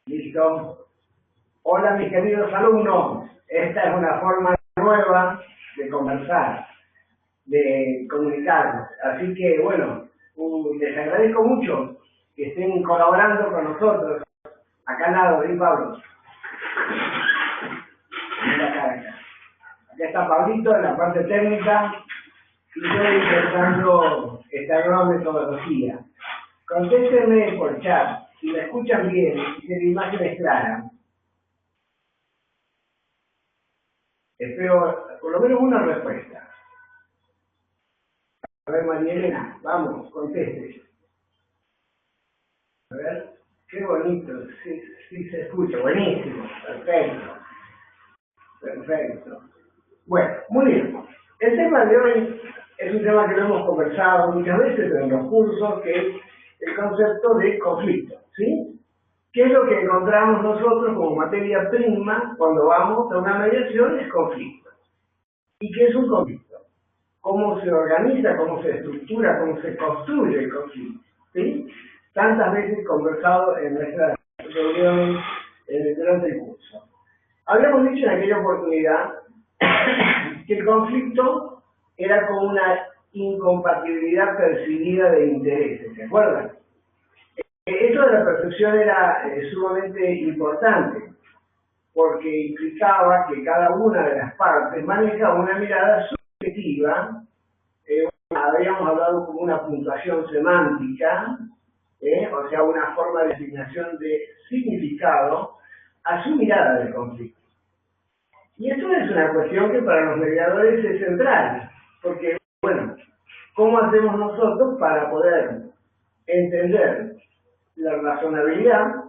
Listo. Hola mis queridos alumnos, esta es una forma nueva de conversar, de comunicarnos. Así que bueno, les agradezco mucho que estén colaborando con nosotros. Acá al lado, ¿sí, Pablo? Mira acá. Acá está Pablito en la parte técnica y yo intentando esta nueva metodología. Contéstenme por chat si me escuchan bien y si la imagen es clara. Espero por lo menos una respuesta. A ver, María Elena, vamos, conteste. A ver, qué bonito, sí se escucha, buenísimo, perfecto. Bueno, muy bien. El tema de hoy es un tema que lo hemos conversado muchas veces en los cursos, que es el concepto de conflicto, ¿sí? ¿Qué es lo que encontramos nosotros como materia prima cuando vamos a una mediación? Es conflicto. ¿Y qué es un conflicto? ¿Cómo se organiza, cómo se estructura, cómo se construye el conflicto? ¿Sí? Tantas veces conversado en nuestras reuniones durante el curso. Habíamos dicho en aquella oportunidad que el conflicto era como una incompatibilidad percibida de intereses, ¿se acuerdan? Esto de la percepción era sumamente importante, porque implicaba que cada una de las partes maneja una mirada subjetiva, habíamos hablado como una puntuación semántica, o sea, una forma de asignación de significado a su mirada del conflicto. Y esto es una cuestión que para los mediadores es central, porque, bueno, ¿cómo hacemos nosotros para poder entender la razonabilidad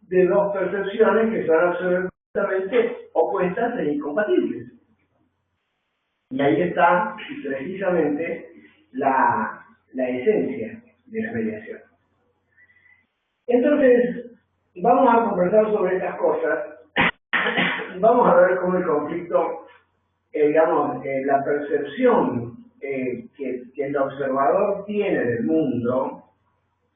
de dos percepciones que son absolutamente opuestas e incompatibles? Y ahí está precisamente la esencia de la mediación. Entonces, vamos a conversar sobre estas cosas. Vamos a ver cómo el conflicto, la percepción que el observador tiene del mundo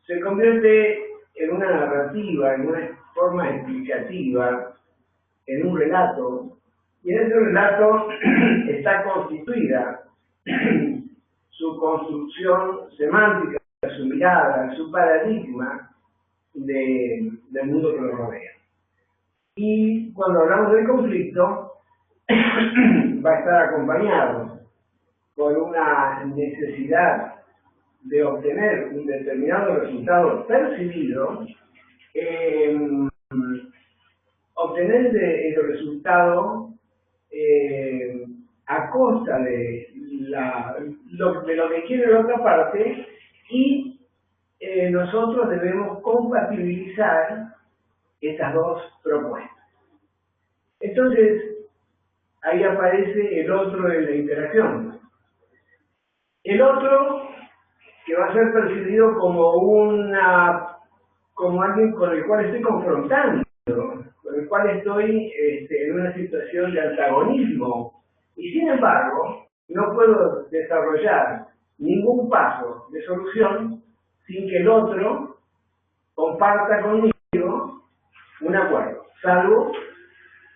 se convierte en una narrativa, en una forma explicativa, en un relato, y en ese relato está constituida su construcción semántica, su mirada, su paradigma del mundo que lo rodea. Y cuando hablamos del conflicto, va a estar acompañado por una necesidad de obtener un determinado resultado percibido, obtener el resultado a costa de lo que quiere la otra parte, y nosotros debemos compatibilizar estas dos propuestas. Entonces, ahí aparece el otro en la interacción. El otro que va a ser percibido como alguien con el cual estoy confrontando, con el cual estoy en una situación de antagonismo, y sin embargo no puedo desarrollar ningún paso de solución sin que el otro comparta conmigo un acuerdo, salvo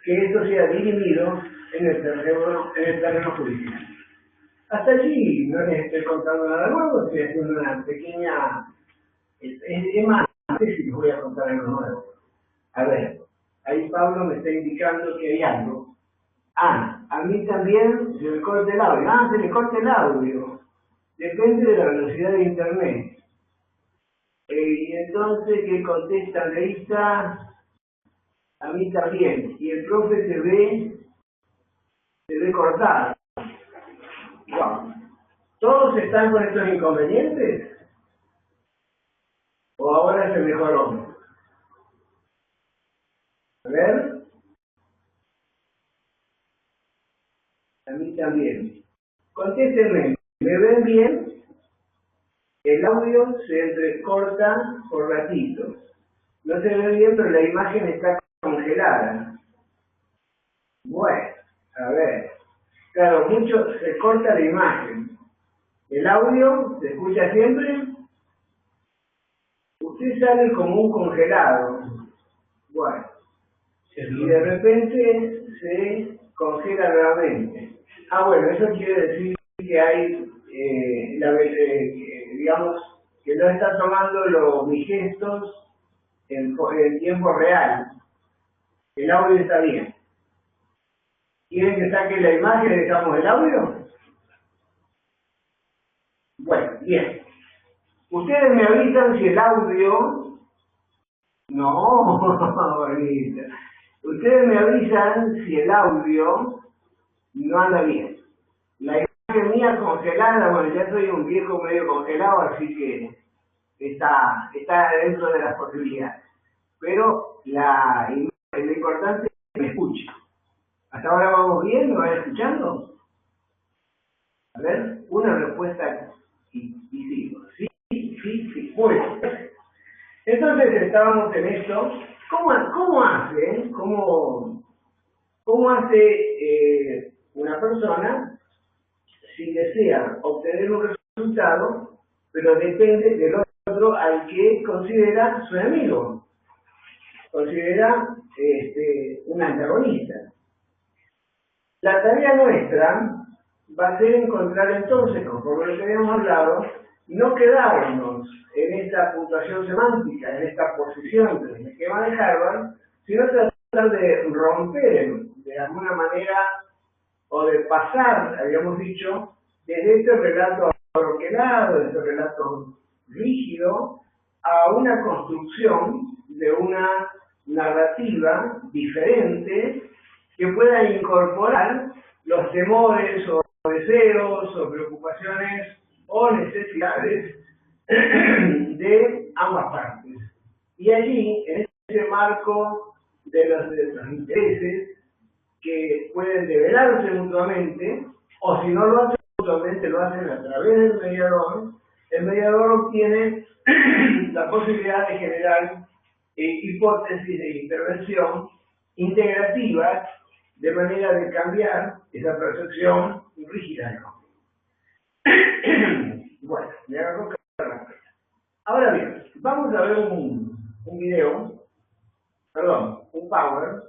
que esto sea dirimido en el terreno judicial. Hasta allí no les estoy contando nada nuevo, estoy haciendo una pequeña... Es más, no sé si les voy a contar algo nuevo. A ver, ahí Pablo me está indicando que hay algo. A mí también se me corta el audio. Se me corta el audio. Depende de la velocidad de internet. Y entonces, ¿qué contesta Leisa? A mí también. Y el profe se ve cortado. Wow. ¿Todos están con estos inconvenientes? ¿O ahora se mejoró? A ver. A mí también. Contéstenme, ¿me ven bien? El audio se entrecorta por ratitos. No se ve bien, pero la imagen está congelada. Bueno, a ver. Claro, mucho se corta la imagen. ¿El audio se escucha siempre? sale como un congelado. Bueno, y de repente se congela nuevamente. Ah, bueno, eso quiere decir que hay, digamos, que no está tomando mis gestos en tiempo real. El audio está bien. ¿Quieren que saque la imagen y dejamos el audio? Bueno, bien. Ustedes me avisan si el audio... No, bonita. Ustedes me avisan si el audio no anda bien. La imagen mía congelada, bueno, ya soy un viejo medio congelado, así que está dentro de las posibilidades. Pero lo importante es que me escuche. ¿Hasta ahora vamos bien? ¿Me van escuchando? A ver, una respuesta y sigo. Sí, sí, sí. Bueno, entonces estábamos en esto. ¿Cómo hace una persona si desea obtener un resultado, pero depende del otro al que considera su enemigo? Considera un antagonista. La tarea nuestra va a ser encontrar entonces, conforme lo que habíamos hablado, no quedarnos en esta puntuación semántica, en esta posición del esquema de Harvard, sino tratar de romper de alguna manera o de pasar, habíamos dicho, desde este relato abroquelado, de este relato rígido, a una construcción de una narrativa diferente que pueda incorporar los temores o deseos o preocupaciones o necesidades de ambas partes. Y allí, en ese marco de los intereses que pueden develarse mutuamente, o si no lo hacen mutuamente, lo hacen a través del mediador, el mediador obtiene la posibilidad de generar hipótesis de intervención integrativas de manera de cambiar esa percepción rígida, ¿no? Bueno, me agarró cada. Ahora bien, vamos a ver un video, perdón, un power,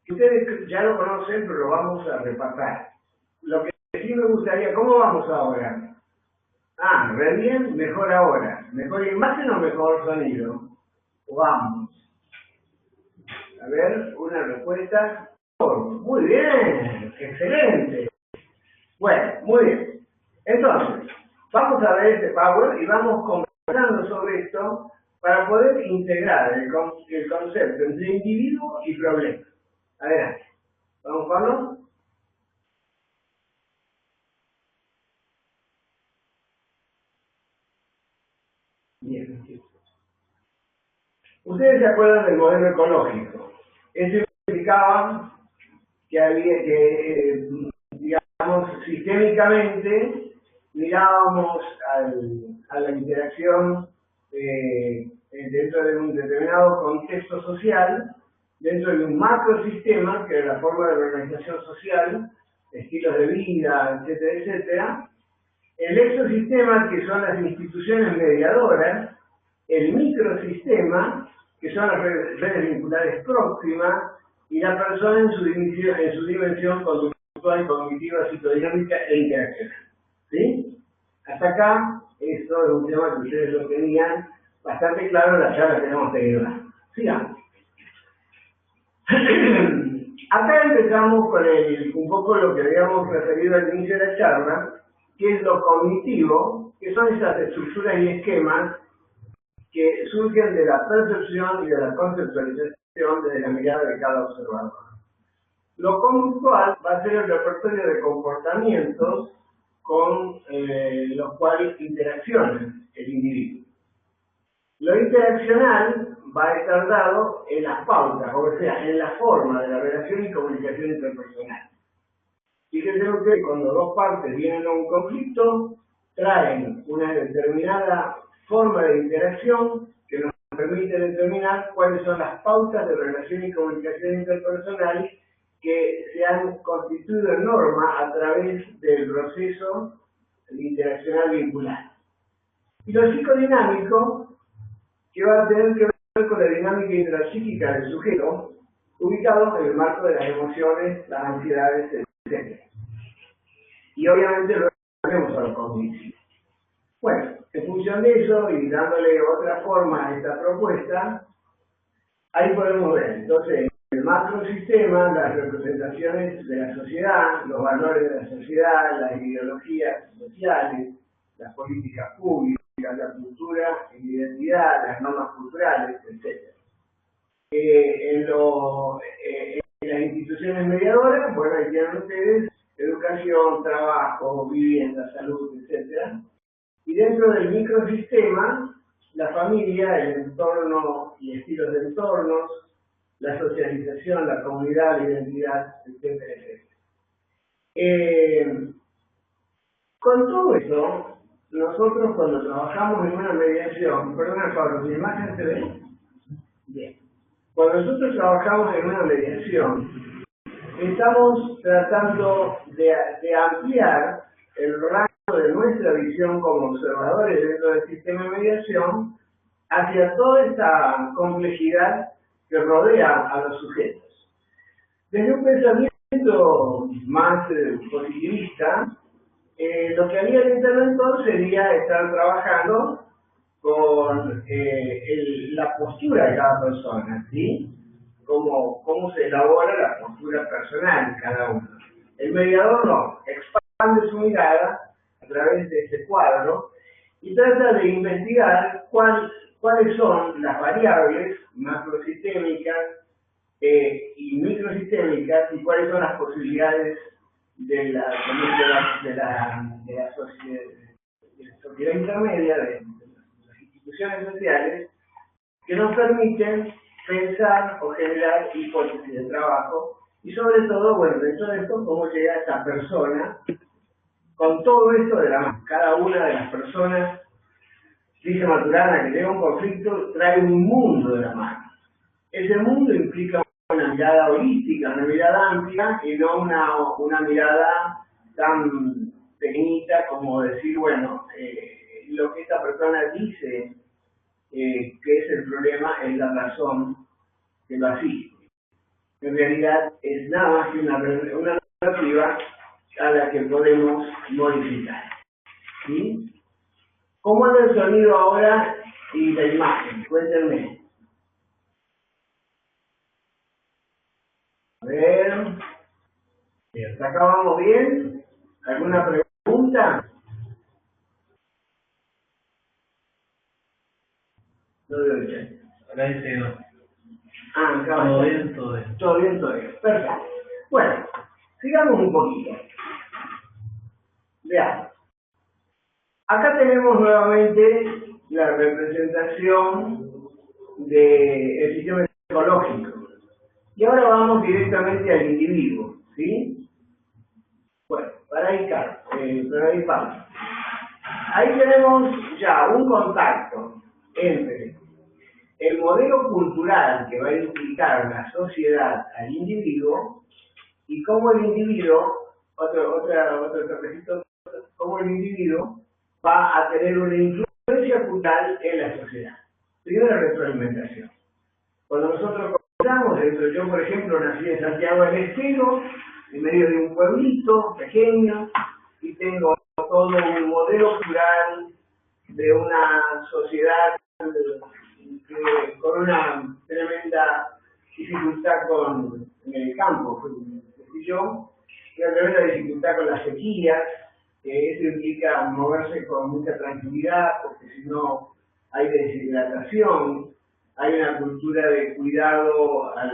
que ustedes ya lo conocen, pero lo vamos a repasar. Lo que sí me gustaría, ¿cómo vamos ahora? Ah, ¿ve bien? Mejor ahora. ¿Mejor imagen o mejor sonido? Vamos. A ver, una respuesta. Muy bien, excelente. Bueno, muy bien. Entonces, vamos a ver este power y vamos conversando sobre esto para poder integrar el concepto entre individuo y problema. Adelante. ¿Vamos, Pablo? Bien. Ustedes se acuerdan del modelo ecológico. Eso implicaba digamos, sistémicamente mirábamos a la interacción dentro de un determinado contexto social, dentro de un macrosistema, que es la forma de organización social, estilos de vida, etcétera, etcétera, el exosistema, que son las instituciones mediadoras, el microsistema, que son las redes vinculares próximas, y la persona en su dimensión conductual, cognitiva, psicodinámica e interaccional. ¿Sí? Hasta acá, esto es un tema que ustedes lo tenían bastante claro en la charla que hemos tenido. Sigamos. Acá empezamos con un poco lo que habíamos referido al inicio de la charla, que es lo cognitivo, que son esas estructuras y esquemas que surgen de la percepción y de la conceptualización desde la mirada de cada observador. Lo conductual va a ser el repertorio de comportamientos con los cuales interacciona el individuo. Lo interaccional va a estar dado en las pautas, o sea, en la forma de la relación y comunicación interpersonal. Fíjense ustedes que cuando dos partes vienen a un conflicto, traen una determinada forma de interacción que nos permite determinar cuáles son las pautas de relación y comunicación interpersonal que se han constituido en norma a través del proceso interaccional vincular. Y lo psicodinámico que va a tener que ver con la dinámica intrapsíquica del sujeto, ubicado en el marco de las emociones, las ansiedades, etc. Y obviamente luego tenemos a los cognitivos. Bueno, en función de eso y dándole otra forma a esta propuesta, ahí podemos ver, entonces, el macrosistema, las representaciones de la sociedad, los valores de la sociedad, las ideologías sociales, las políticas públicas, la cultura y la identidad, las normas culturales, etc. En las instituciones mediadoras, bueno, ahí tienen ustedes educación, trabajo, vivienda, salud, etc. Y dentro del microsistema, la familia, el entorno y estilos de entornos, la socialización, la comunidad, la identidad, etcétera, etcétera. Con todo eso, nosotros cuando trabajamos en una mediación, perdón, Pablo, ¿mi imagen se ve? Bien. Cuando nosotros trabajamos en una mediación, estamos tratando de ampliar el rango de nuestra visión como observadores dentro del sistema de mediación hacia toda esta complejidad que rodea a los sujetos. Desde un pensamiento más positivista, lo que haría el interventor sería estar trabajando con la postura de cada persona, ¿sí? Cómo se elabora la postura personal de cada uno. El mediador no, expande su mirada a través de este cuadro y trata de investigar cuáles son las variables macrosistémicas y microsistémicas y cuáles son las posibilidades de la sociedad intermedia, de las instituciones sociales, que nos permiten pensar o generar hipótesis de trabajo y sobre todo, bueno, dentro de esto, cómo llega esta persona con todo esto de la mano. Cada una de las personas, dice Maturana, que llega a un conflicto, trae un mundo de la mano. Ese mundo implica una mirada holística, una mirada amplia y no una mirada tan pequeñita como decir, bueno, lo que esta persona dice que es el problema es la razón que lo asiste. En realidad es nada más que una narrativa a la que podemos modificar. ¿Sí? ¿Cómo anda el sonido ahora y la imagen? Cuéntenme. A ver. ¿Hasta acá vamos bien? ¿Alguna pregunta? No veo bien. Acá dice no. Acá todo bien, todo bien. Todo bien, todo bien. Perfecto. Bueno, sigamos un poquito. Veamos. Acá tenemos nuevamente la representación del sistema psicológico. Y ahora vamos directamente al individuo, ¿sí? Bueno, para ahí vamos. Ahí tenemos ya un contacto entre el modelo cultural que va a implicar la sociedad al individuo y cómo el individuo, cómo el individuo va a tener una influencia cultural en la sociedad. Primero la retroalimentación. Cuando nosotros comenzamos, yo por ejemplo nací en Santiago del Estero, en medio de un pueblito pequeño, y tengo todo un modelo cultural de una sociedad con una tremenda dificultad en el campo, fui yo, una tremenda dificultad con las sequías, que eso implica moverse con mucha tranquilidad, porque si no hay deshidratación, hay una cultura de cuidado a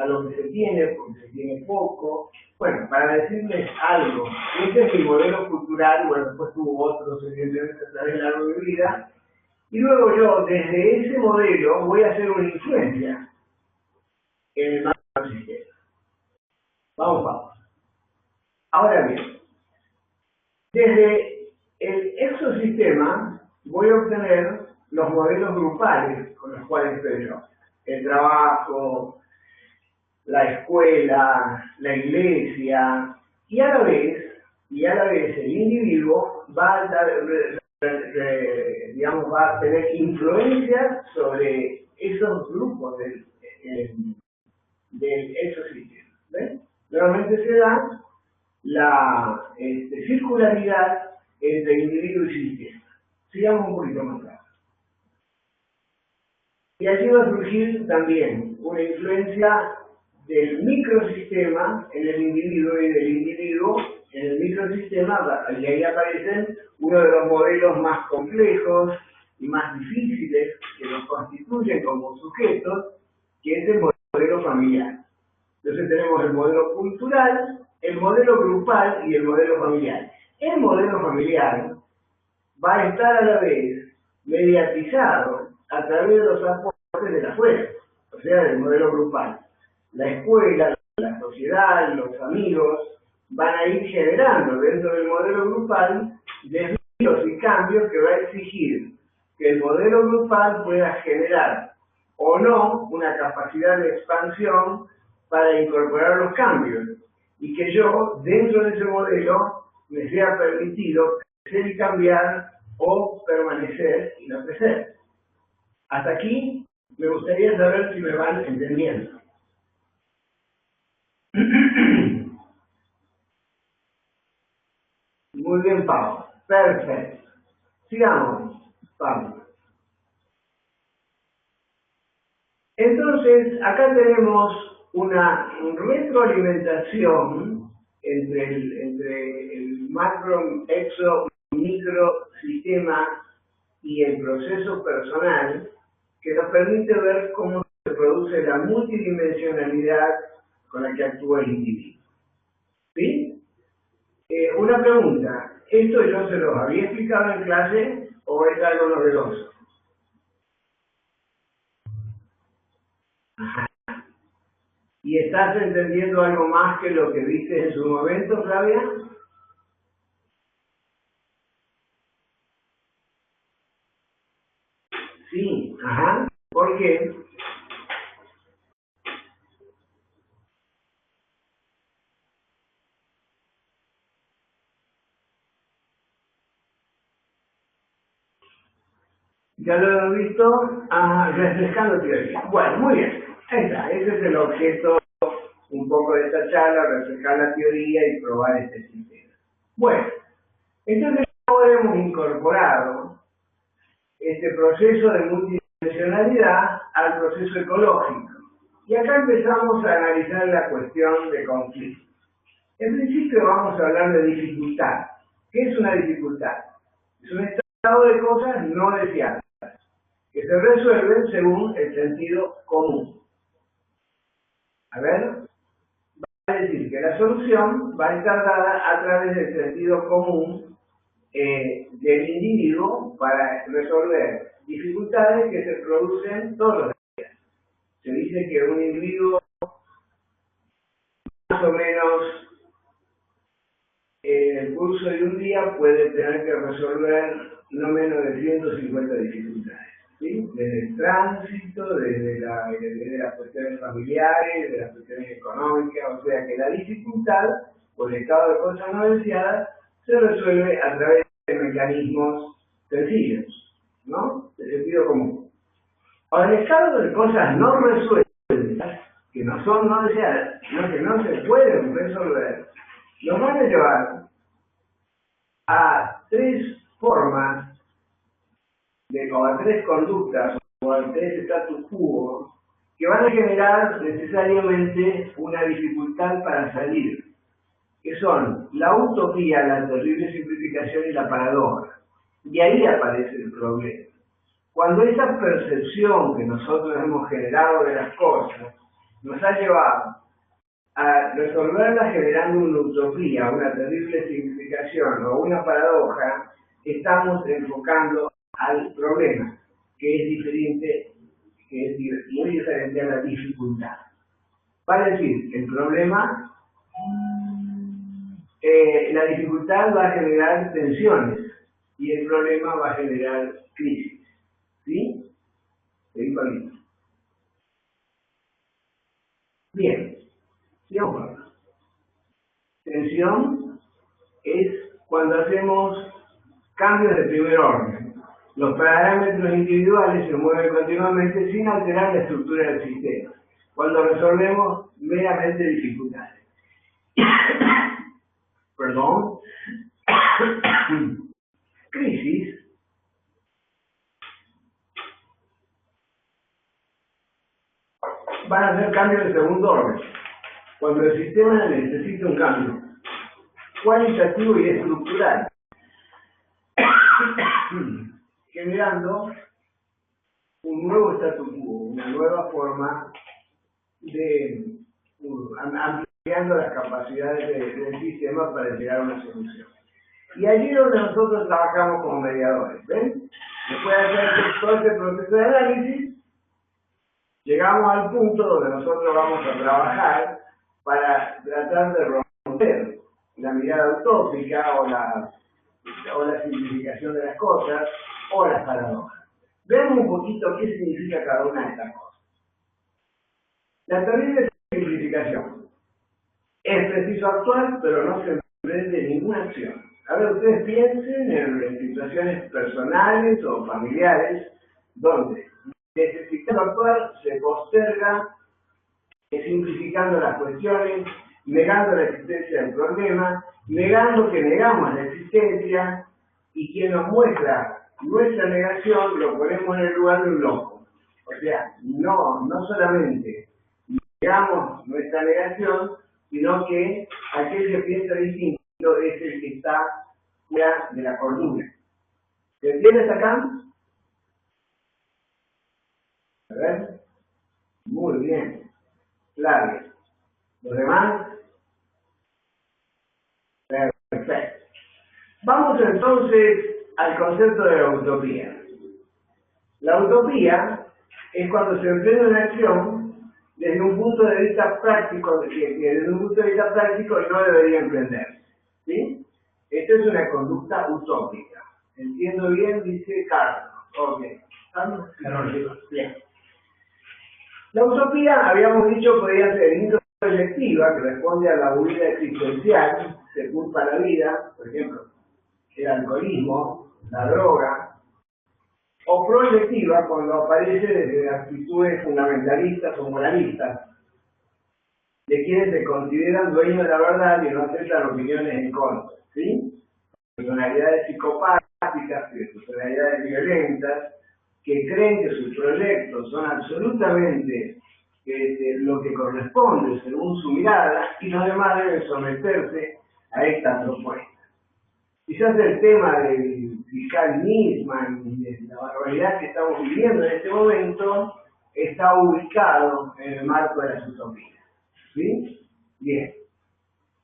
lo que se tiene, porque se tiene poco. Bueno, para decirles algo, este es mi modelo cultural, bueno, después tuvo otros, evidentemente, a través de la largo de mi vida, y luego yo, desde ese modelo, voy a hacer una influencia en el macrosistema. Vamos. Ahora bien, desde el exosistema voy a obtener los modelos grupales con los cuales estoy yo. El trabajo, la escuela, la iglesia, y a la vez el individuo va a digamos, va a tener influencia sobre esos grupos del ecosistema. ¿Ven? Normalmente se da la circularidad entre individuo y sistema. Sigamos un poquito más claro. Y allí va a surgir también una influencia del microsistema en el individuo y del individuo en el microsistema, y ahí aparecen uno de los modelos más complejos y más difíciles que nos constituyen como sujetos, que es el modelo familiar. Entonces tenemos el modelo cultural, el modelo grupal y el modelo familiar. El modelo familiar va a estar a la vez mediatizado a través de los aportes de la fuerza, o sea, del modelo grupal. La escuela, la sociedad, los amigos van a ir generando dentro del modelo grupal desvíos y cambios que va a exigir que el modelo grupal pueda generar o no una capacidad de expansión para incorporar los cambios y que yo, dentro de ese modelo, me sea permitido crecer y cambiar o permanecer y no crecer. Hasta aquí me gustaría saber si me van entendiendo. Muy bien, Pablo. Perfecto. Sigamos, Pablo. Entonces, acá tenemos una retroalimentación entre el macro, exo, microsistema y el proceso personal que nos permite ver cómo se produce la multidimensionalidad con la que actúa el individuo. ¿Sí? Una pregunta, ¿esto yo se los había explicado en clase o es algo novedoso? Ajá. ¿Y estás entendiendo algo más que lo que viste en su momento, Flavia? Sí, ajá. ¿Por qué? Ya lo hemos visto, refrescando teoría. Bueno, muy bien. Ahí está, ese es el objeto un poco de esta charla, refrescar la teoría y probar este sistema. Bueno, entonces ahora hemos incorporado este proceso de multidimensionalidad al proceso ecológico. Y acá empezamos a analizar la cuestión de conflicto. En principio vamos a hablar de dificultad. ¿Qué es una dificultad? Es un estado de cosas no deseadas, que se resuelven según el sentido común. A ver, va a decir que la solución va a estar dada a través del sentido común del individuo para resolver dificultades que se producen todos los días. Se dice que un individuo más o menos en el curso de un día puede tener que resolver no menos de 150 dificultades. ¿Sí? Desde el tránsito, desde las cuestiones familiares, de las cuestiones económicas, o sea que la dificultad, por el estado de cosas no deseadas, se resuelve a través de mecanismos sencillos, ¿no? De sentido común. Ahora, el estado de cosas no resueltas, que no son no deseadas, sino que no se pueden resolver, nos van a llevar a tres formas o a tres conductas o a tres status quo que van a generar necesariamente una dificultad para salir, que son la utopía, la terrible simplificación y la paradoja. Y ahí aparece el problema. Cuando esa percepción que nosotros hemos generado de las cosas nos ha llevado a resolverla generando una utopía, una terrible simplificación o una paradoja, estamos enfocando al problema, que es diferente, que es muy diferente a la dificultad. Para decir, el problema, la dificultad va a generar tensiones y el problema va a generar crisis. ¿Sí? ¿Seguimos conmigo? Bien, sigamos. Tensión es cuando hacemos Cambios de primer orden. Los parámetros individuales se mueven continuamente sin alterar la estructura del sistema, cuando resolvemos meramente dificultades. Perdón. Crisis van a ser cambios de segundo orden, cuando el sistema necesita un cambio cualitativo y estructural, generando un nuevo status quo, una nueva forma de ampliando las capacidades del sistema para llegar a una solución. Y allí es donde nosotros trabajamos como mediadores, ¿ven? Después de hacer todo este proceso de análisis, llegamos al punto donde nosotros vamos a trabajar para tratar de romper la mirada utópica o la simplificación de las cosas o las paradojas. Veamos un poquito qué significa cada una de estas cosas. La terrible simplificación. Es preciso actuar, pero no se emprende ninguna acción. A ver, ustedes piensen en situaciones personales o familiares donde necesitando actuar se posterga simplificando las cuestiones, negando la existencia del problema, negando que negamos la existencia, y quien nos muestra nuestra negación lo ponemos en el lugar de un loco. O sea, no solamente negamos nuestra negación, sino que aquel que piensa distinto es el que está fuera de la cordura. ¿Se entiende hasta acá? A ver. Muy bien. Claro. ¿Los demás? Perfecto. Vamos entonces al concepto de la utopía. La utopía es cuando se emprende una acción desde un punto de vista práctico, que desde un punto de vista práctico no debería emprenderse. ¿Sí? Esta es una conducta utópica. ¿Entiendo bien? Dice Carlos. Ok. ¿Estamos? Bien. La utopía, habíamos dicho, podría ser introspectiva, que responde a la huida existencial, se culpa la vida, por ejemplo, el alcoholismo, la droga, o proyectiva, cuando aparece desde actitudes fundamentalistas o moralistas, de quienes se consideran dueños de la verdad y no aceptan opiniones en contra, ¿sí? Personalidades psicopáticas, personalidades violentas, que creen que sus proyectos son absolutamente lo que corresponde según su mirada, y los demás deben someterse a esta propuesta. Quizás el tema del fiscal Nisman y de la barbaridad que estamos viviendo en este momento está ubicado en el marco de las utopías. ¿Sí? Bien.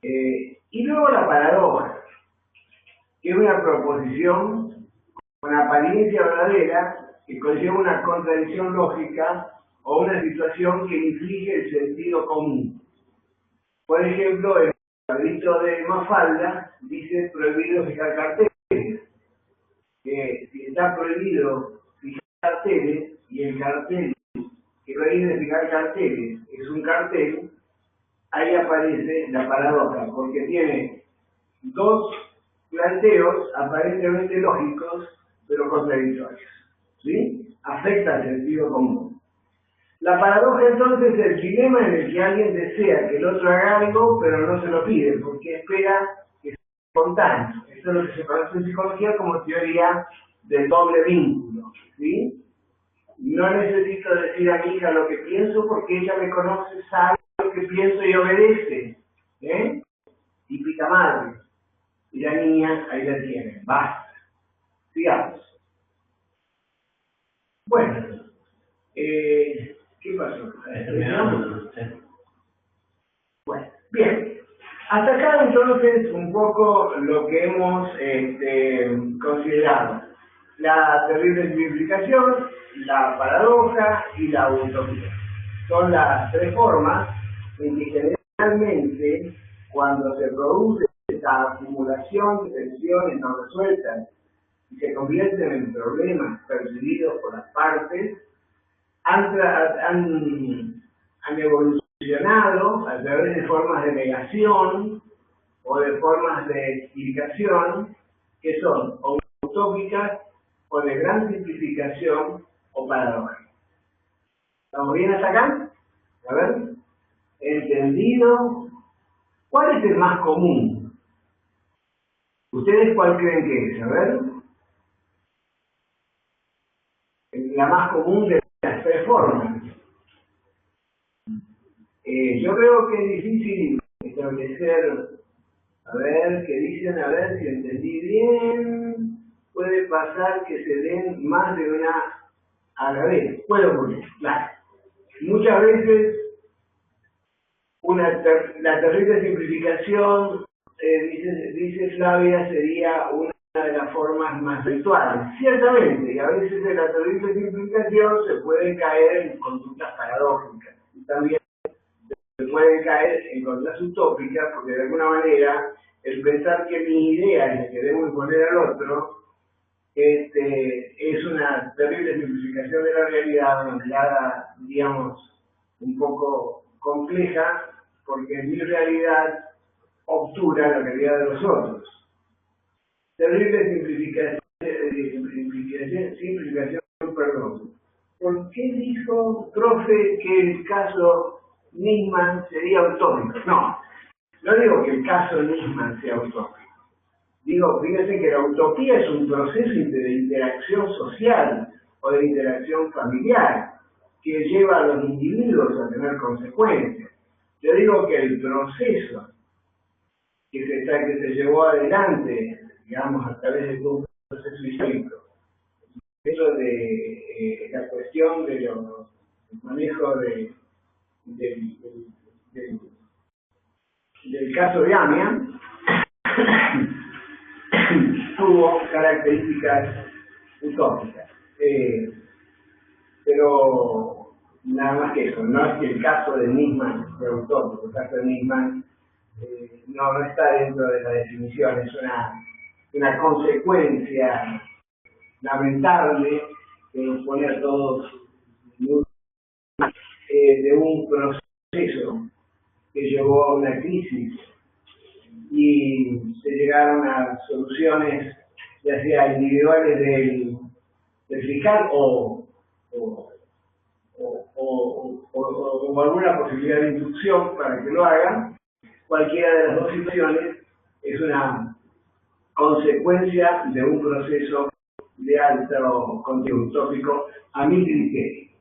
Y luego la paradoja, que es una proposición con apariencia verdadera que conlleva una contradicción lógica o una situación que inflige el sentido común. Por ejemplo, el cuadrito de Mafalda dice prohibido fijar carteles. Que si está prohibido fijar carteles y el cartel que prohíbe fijar carteles es un cartel, ahí aparece la paradoja, porque tiene dos planteos aparentemente lógicos, pero contradictorios. ¿Sí? Afecta al sentido común. La paradoja entonces es el dilema en el que alguien desea que el otro haga algo, pero no se lo pide, porque espera que sea espontáneo. Esto es lo que se conoce en psicología como teoría del doble vínculo. ¿Sí? No necesito decir a mi hija lo que pienso porque ella me conoce, sabe lo que pienso y obedece. Típica madre. Y la niña ahí la tiene. Basta. Sigamos. Bueno, ¿qué pasó? Bueno, bien. Hasta acá entonces un poco lo que hemos considerado. La terrible simplificación, la paradoja y la utopía. Son las tres formas en que generalmente cuando se produce esta acumulación de tensiones no resueltas y se convierten en problemas percibidos por las partes, han evolucionado a través de formas de negación o de formas de explicación que son o utópicas o de gran simplificación o paradoja. ¿Estamos bien hasta acá? A ver, ¿entendido? ¿Cuál es el más común? ¿Ustedes cuál creen que es? A ver. La más común de las tres formas. Yo creo que es difícil establecer, a ver, ¿qué dicen? A ver si entendí bien. Puede pasar que se den más de una a la vez. Puede ocurrir, claro. Muchas veces la terrible simplificación, dice Flavia, sería una de las formas más rituales. Ciertamente, y a veces en la terrible simplificación se puede caer en conductas paradójicas. Y también se puede caer en conductas utópicas, porque de alguna manera el pensar que mi idea es la que debo imponer al otro, es una terrible simplificación de la realidad, una mirada, digamos, un poco compleja, porque mi realidad obtura la realidad de los otros. Terrible simplificación, perdón. ¿Por qué dijo, profe, que el caso Nisman sería utópico? No digo que el caso Nisman sea utópico. Digo, fíjense que la utopía es un proceso de interacción social o de interacción familiar que lleva a los individuos a tener consecuencias. Yo digo que el proceso que se llevó adelante, digamos, a través de todo un proceso histórico, eso de la cuestión de del manejo del caso de Amiens, tuvo características utópicas. Pero nada más que eso, no es que el caso de Nisman sea utópico, el caso de Nisman no está dentro de la definición, es una consecuencia lamentable que nos pone a todos de un proceso que llevó a una crisis y se llegaron a soluciones ya sea individuales del fiscal o alguna posibilidad de inducción para que lo hagan. Cualquiera de las dos situaciones es una consecuencia de un proceso de alto contenido utópico a mi criterio.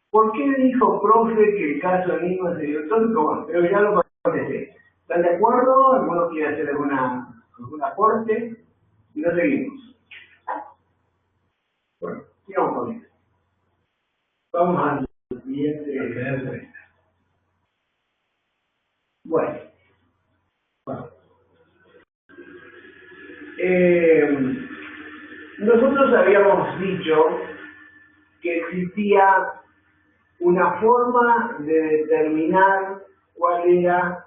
¿Por qué dijo, profe, que el caso de Nisman sería utópico? Bueno, pero ya lo contesté. ¿Están de acuerdo? ¿Alguno quiere hacer algún aporte? Y lo seguimos. Bueno, sigamos con esto. Vamos al siguiente. Bueno. Nosotros habíamos dicho que existía una forma de determinar cuál era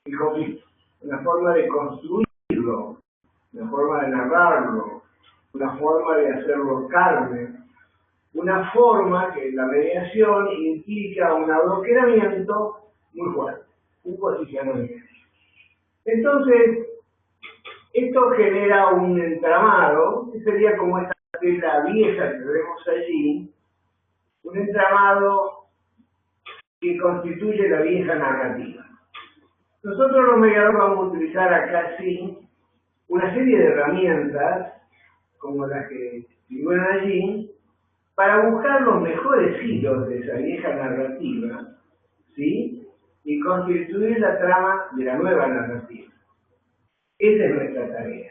el conflicto, una forma de construirlo, una forma de narrarlo, una forma de hacerlo carne, una forma que en la mediación implica un adoctrinamiento muy fuerte, un posicionamiento. Entonces, esto genera un entramado, que sería como esta tela vieja que vemos allí, un entramado que constituye la vieja narrativa. Nosotros los mediadores vamos a utilizar acá sí una serie de herramientas, como las que figuran allí, para buscar los mejores hilos de esa vieja narrativa, ¿sí? Y constituir la trama de la nueva narrativa. Esa es nuestra tarea.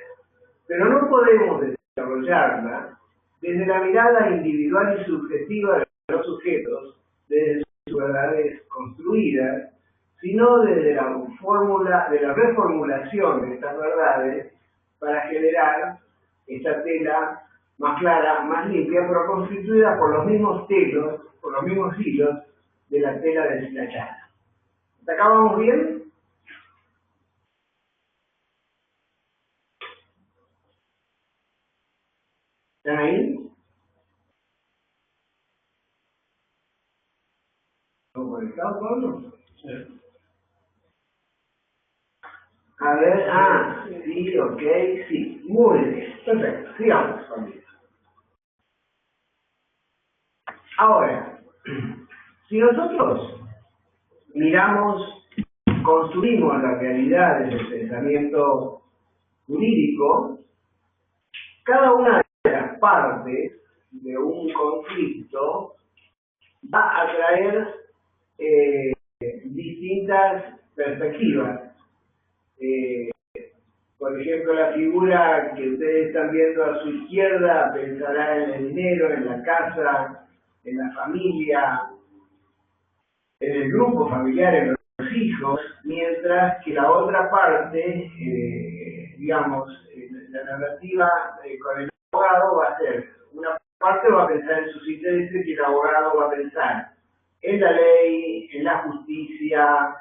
Pero no podemos desarrollarla desde la mirada individual y subjetiva de los sujetos, desde sus verdades construidas, sino desde la fórmula de la reformulación de estas verdades para generar esta tela más clara, más limpia, pero constituida por los mismos telos, por los mismos hilos de la tela deshilachada. ¿Hasta acá vamos bien? ¿Están ahí? ¿Estamos conectados, Pablo? Sí. A ver, sí, ok, sí, muy bien, perfecto, sigamos, familia. Ahora, si nosotros miramos, construimos la realidad desde el pensamiento jurídico, cada una de las partes de un conflicto va a traer distintas perspectivas. Eh, por ejemplo, la figura que ustedes están viendo a su izquierda pensará en el dinero, en la casa, en la familia, en el grupo familiar, en los hijos, mientras que la otra parte, digamos, la narrativa con el abogado va a ser, una parte va a pensar en sus intereses y el abogado va a pensar en la ley, en la justicia,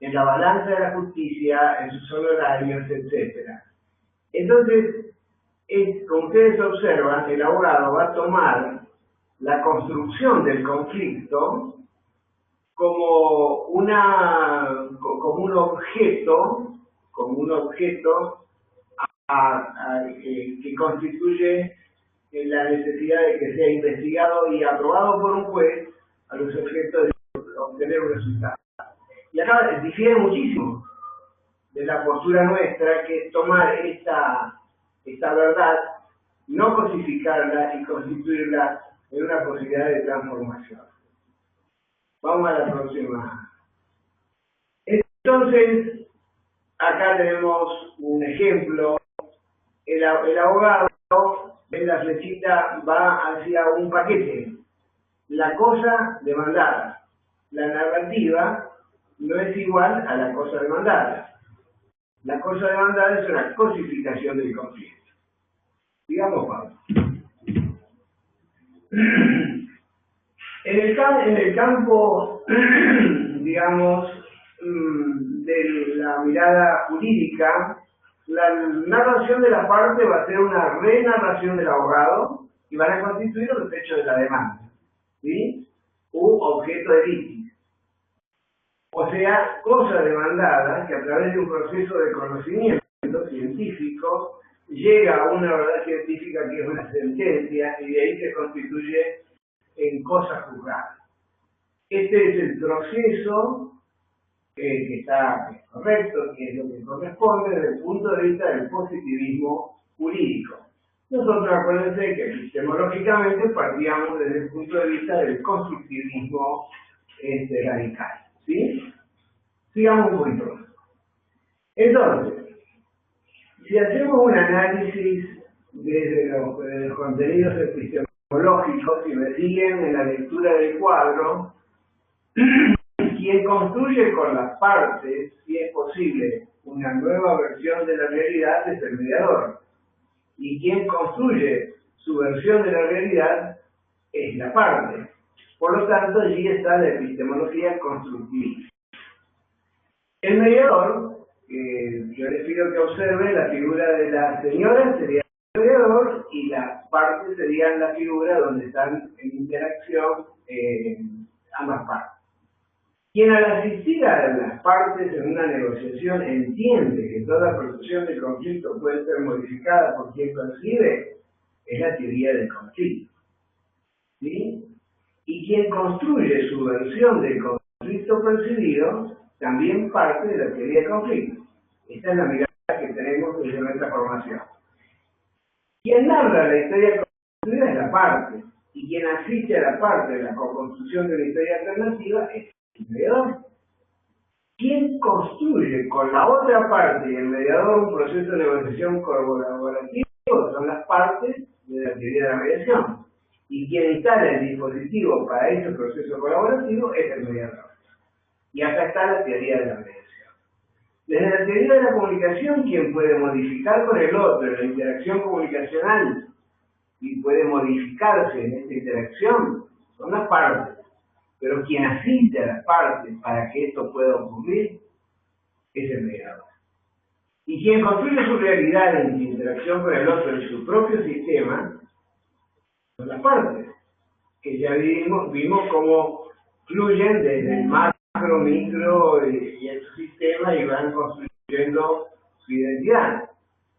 en la balanza de la justicia, en sus honorarios, etc. Entonces, como ustedes observan, el abogado va a tomar la construcción del conflicto como un objeto que constituye la necesidad de que sea investigado y aprobado por un juez a los efectos de obtener un resultado. Y acá difiere muchísimo de la postura nuestra, que es tomar esta verdad, no cosificarla y constituirla en una posibilidad de transformación. Vamos a la próxima. Entonces, acá tenemos un ejemplo. El abogado, en la flechita, va hacia un paquete. La cosa demandada. La narrativa no es igual a la cosa demandada. La cosa demandada es una cosificación del conflicto. Digamos, Pablo. En el campo, digamos, de la mirada jurídica, la narración de la parte va a ser una renarración del abogado y van a constituir los hechos de la demanda, ¿sí? U objeto de litigio. O sea, cosa demandada que a través de un proceso de conocimiento científico llega a una verdad científica que es una sentencia y de ahí se constituye en cosa juzgada. Este es el proceso que está correcto, que es lo que corresponde desde el punto de vista del positivismo jurídico. Nosotros acuérdense que epistemológicamente partíamos desde el punto de vista del constructivismo radical. ¿Sí? Sigamos un poquito más. Entonces, si hacemos un análisis desde los contenidos epistemológicos, si me siguen en la lectura del cuadro, quien construye con las partes, si es posible, una nueva versión de la realidad es el mediador. Y quien construye su versión de la realidad es la parte. Por lo tanto, allí está la epistemología constructivista. El mediador, yo les pido que observe la figura de la señora, sería el mediador, y las partes serían la figura donde están en interacción ambas partes. Quien al asistir a las partes en una negociación entiende que toda percepción del conflicto puede ser modificada por quien percibe, es la teoría del conflicto. ¿Sí? Y quien construye su versión del conflicto percibido también parte de la teoría del conflicto. Esta es la mirada que tenemos desde nuestra formación. Quien narra la historia construida es la parte, y quien asiste a la parte de la co-construcción de una historia alternativa es el mediador. ¿Quién construye con la otra parte y el mediador un proceso de negociación colaborativo? Son las partes de la teoría de la mediación. Y quien instala el dispositivo para ese proceso colaborativo es el mediador. Y acá está la teoría de la mediación. Desde la teoría de la comunicación, quien puede modificar con el otro la interacción comunicacional y puede modificarse en esta interacción son las partes. Pero quien asiste a las partes para que esto pueda ocurrir es el mediador. Y quien construye su realidad en interacción con el otro en su propio sistema son las partes, que ya vimos cómo fluyen desde el macro, micro y el sistema y van construyendo su identidad.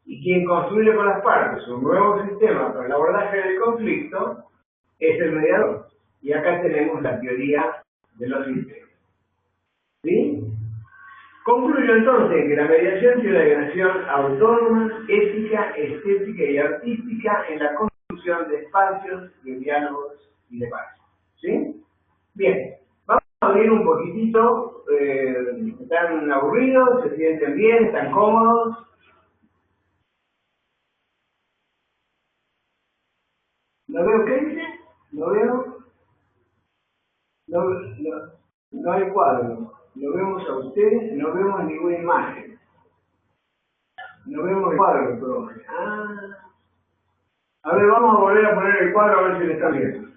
Y quien construye con las partes un nuevo sistema para el abordaje del conflicto es el mediador. Y acá tenemos la teoría de los sistemas. ¿Sí? Concluyo entonces que la mediación tiene una dimensión autónoma, ética, estética y artística en la construcción de espacios, de diálogos y de paz. ¿Sí? Bien, vamos a abrir un poquitito. ¿Están aburridos? ¿Se sienten bien? ¿Están cómodos? ¿No veo qué dice? ¿No veo? No hay cuadro. Lo vemos a usted, no vemos ninguna imagen. No vemos el cuadro, profe. A ver, vamos a volver a poner el cuadro a ver si le está viendo.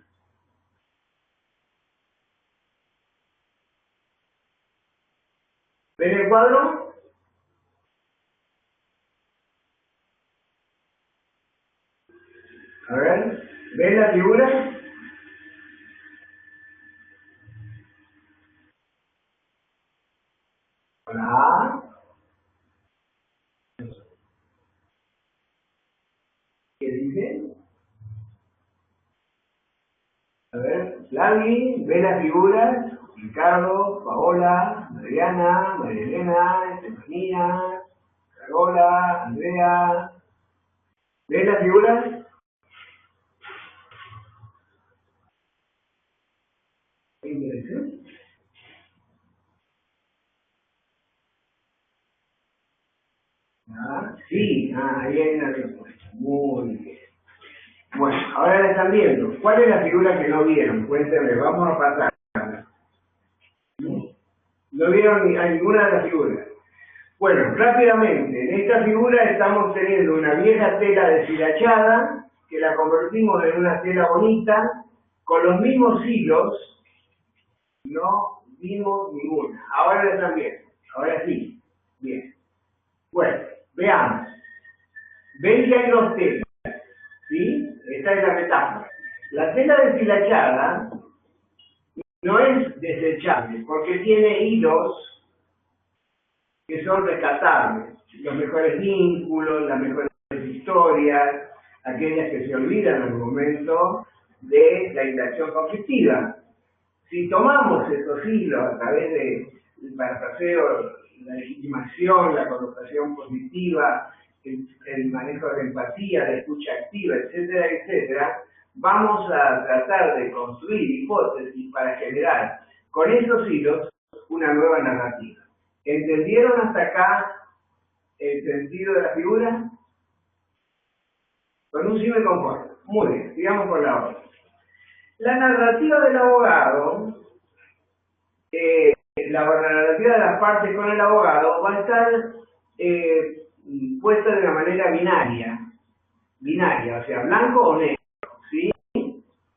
¿Ven el cuadro? A ver, ¿ven la figura? Hola. ¿Qué dice? A ver, Flavi, ¿ve las figuras? Ricardo, Paola, Mariana, María Elena, Estefanía, Carola, Andrea. ¿Ven las figuras? ¿Qué interesa? Sí, ahí hay una respuesta. Muy bien. Bueno, ahora la están viendo. ¿Cuál es la figura que no vieron? Cuéntenme, vamos a pasar. No vieron a ninguna de las figuras. Bueno, rápidamente, en esta figura estamos teniendo una vieja tela deshilachada, que la convertimos en una tela bonita, con los mismos hilos, no vimos ninguna. Ahora la están viendo, ahora sí. Bien. Bueno, veamos. Ven que hay dos telas, ¿sí? Esta es la metáfora. La tela deshilachada no es desechable, porque tiene hilos que son rescatables, los mejores vínculos, las mejores historias, aquellas que se olvidan al momento de la interacción conflictiva. Si tomamos estos hilos a través del parafraseo, la legitimación, la connotación positiva, el manejo de la empatía, la escucha activa, etcétera, etcétera, vamos a tratar de construir hipótesis para generar con esos hilos una nueva narrativa. ¿Entendieron hasta acá el sentido de la figura? Con un sí me conformo. Muy bien, sigamos con la otra. La narrativa del abogado, la narrativa de las partes con el abogado va a estar puesta de una manera binaria, o sea, blanco o negro, ¿sí?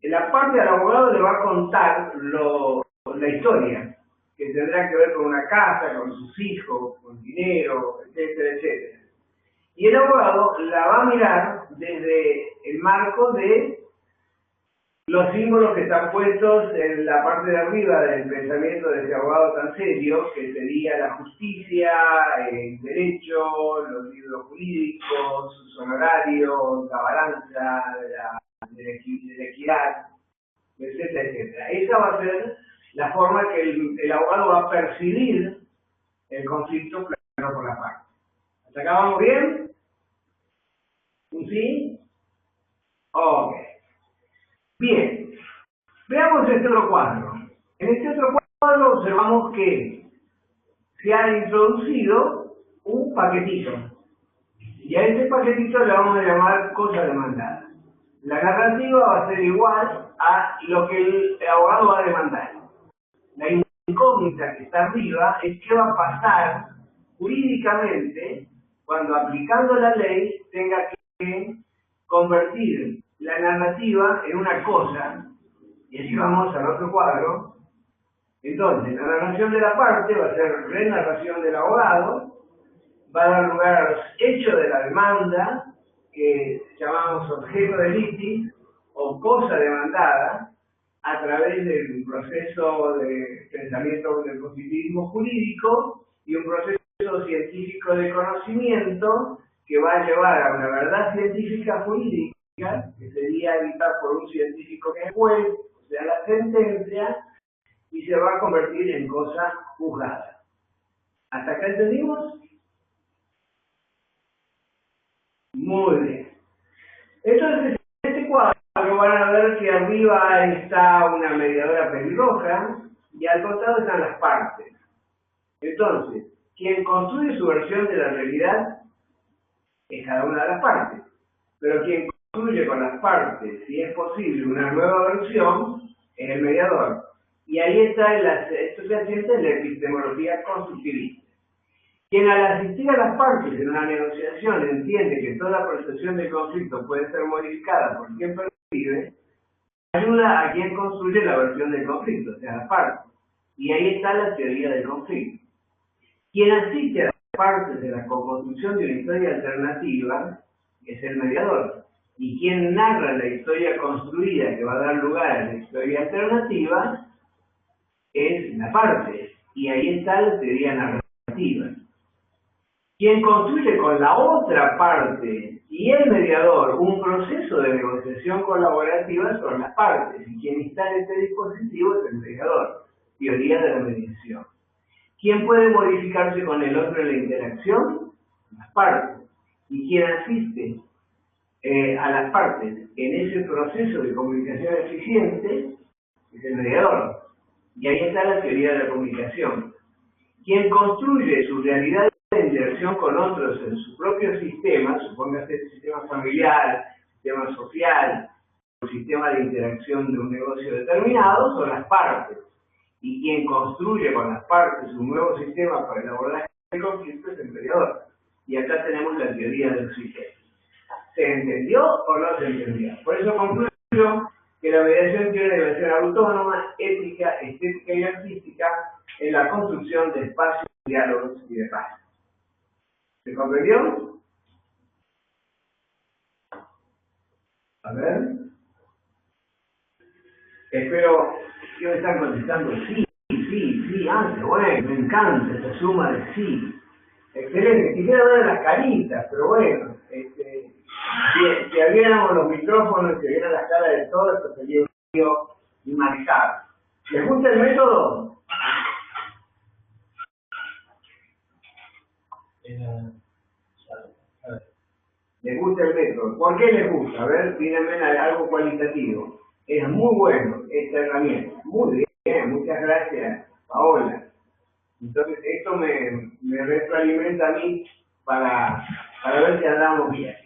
La parte del abogado le va a contar la historia, que tendrá que ver con una casa, con sus hijos, con dinero, etcétera, etcétera. Y el abogado la va a mirar desde el marco de los símbolos que están puestos en la parte de arriba del pensamiento de ese abogado tan serio, que sería la justicia, el derecho, los libros jurídicos, sus honorarios, la balanza, de la equidad, etcétera, etcétera. Esa va a ser la forma que el abogado va a percibir el conflicto planteado por la parte. ¿Hasta acá vamos bien? ¿Un sí? Ok. Bien. Veamos este otro cuadro. En este otro cuadro observamos que se ha introducido un paquetito. Y a este paquetito le vamos a llamar cosa demandada. La narrativa va a ser igual a lo que el abogado va a demandar. La incógnita que está arriba es qué va a pasar jurídicamente cuando aplicando la ley tenga que convertir la narrativa en una cosa, y así vamos al otro cuadro. Entonces, la narración de la parte va a ser renarración del abogado, va a dar lugar a los hechos de la demanda, que llamamos objeto de litis o cosa demandada, a través del proceso de pensamiento del positivismo jurídico y un proceso científico de conocimiento que va a llevar a una verdad científica jurídica, que sería dictada por un científico que es juez, o sea, la sentencia, y se va a convertir en cosa juzgada. ¿Hasta acá entendimos? Muy bien. Entonces, en este cuadro van a ver que arriba está una mediadora pelirroja y al costado están las partes. Entonces, quien construye su versión de la realidad es cada una de las partes. Pero quien construye con las partes, si es posible, una nueva versión, es el mediador. Y ahí está esto se asienta en la epistemología constructivista. Quien al asistir a las partes en una negociación entiende que toda percepción del conflicto puede ser modificada por quien percibe, ayuda a quien construye la versión del conflicto, o sea, la parte. Y ahí está la teoría del conflicto. Quien asiste a las partes de la construcción de una historia alternativa es el mediador. Y quien narra la historia construida que va a dar lugar a la historia alternativa es la parte. Y ahí está la teoría narrativa. Quien construye con la otra parte y el mediador un proceso de negociación colaborativa son las partes. Y quien instala este dispositivo es el mediador. Teoría de la mediación. ¿Quién puede modificarse con el otro en la interacción? Las partes. Y quien asiste a las partes en ese proceso de comunicación eficiente es el mediador. Y ahí está la teoría de la comunicación. Quien construye su realidad de interacción con otros en su propio sistema, supóngase sistema familiar, sistema social, o sistema de interacción de un negocio determinado, son las partes. Y quien construye con las partes un nuevo sistema para el abordaje del conflicto es el mediador. Y acá tenemos la teoría del sistema. ¿Se entendió o no se entendió? Por eso concluyo que la mediación tiene una dimensión autónoma, ética, estética y artística en la construcción de espacios, diálogos y de paz. ¿Se comprendió? A ver. Espero que me están contestando sí, antes, bueno, me encanta esta suma de sí. Excelente, quisiera ver las caritas, pero bueno, si abriéramos los micrófonos y se vieran las caras de todos, esto sería un lío inmanejable. ¿Les gusta el método? ¿Les gusta el método? ¿Por qué les gusta? A ver, díganme algo cualitativo. Es muy bueno esta herramienta. Muy bien, muchas gracias, Paola. Entonces, esto me retroalimenta a mí para ver si andamos bien.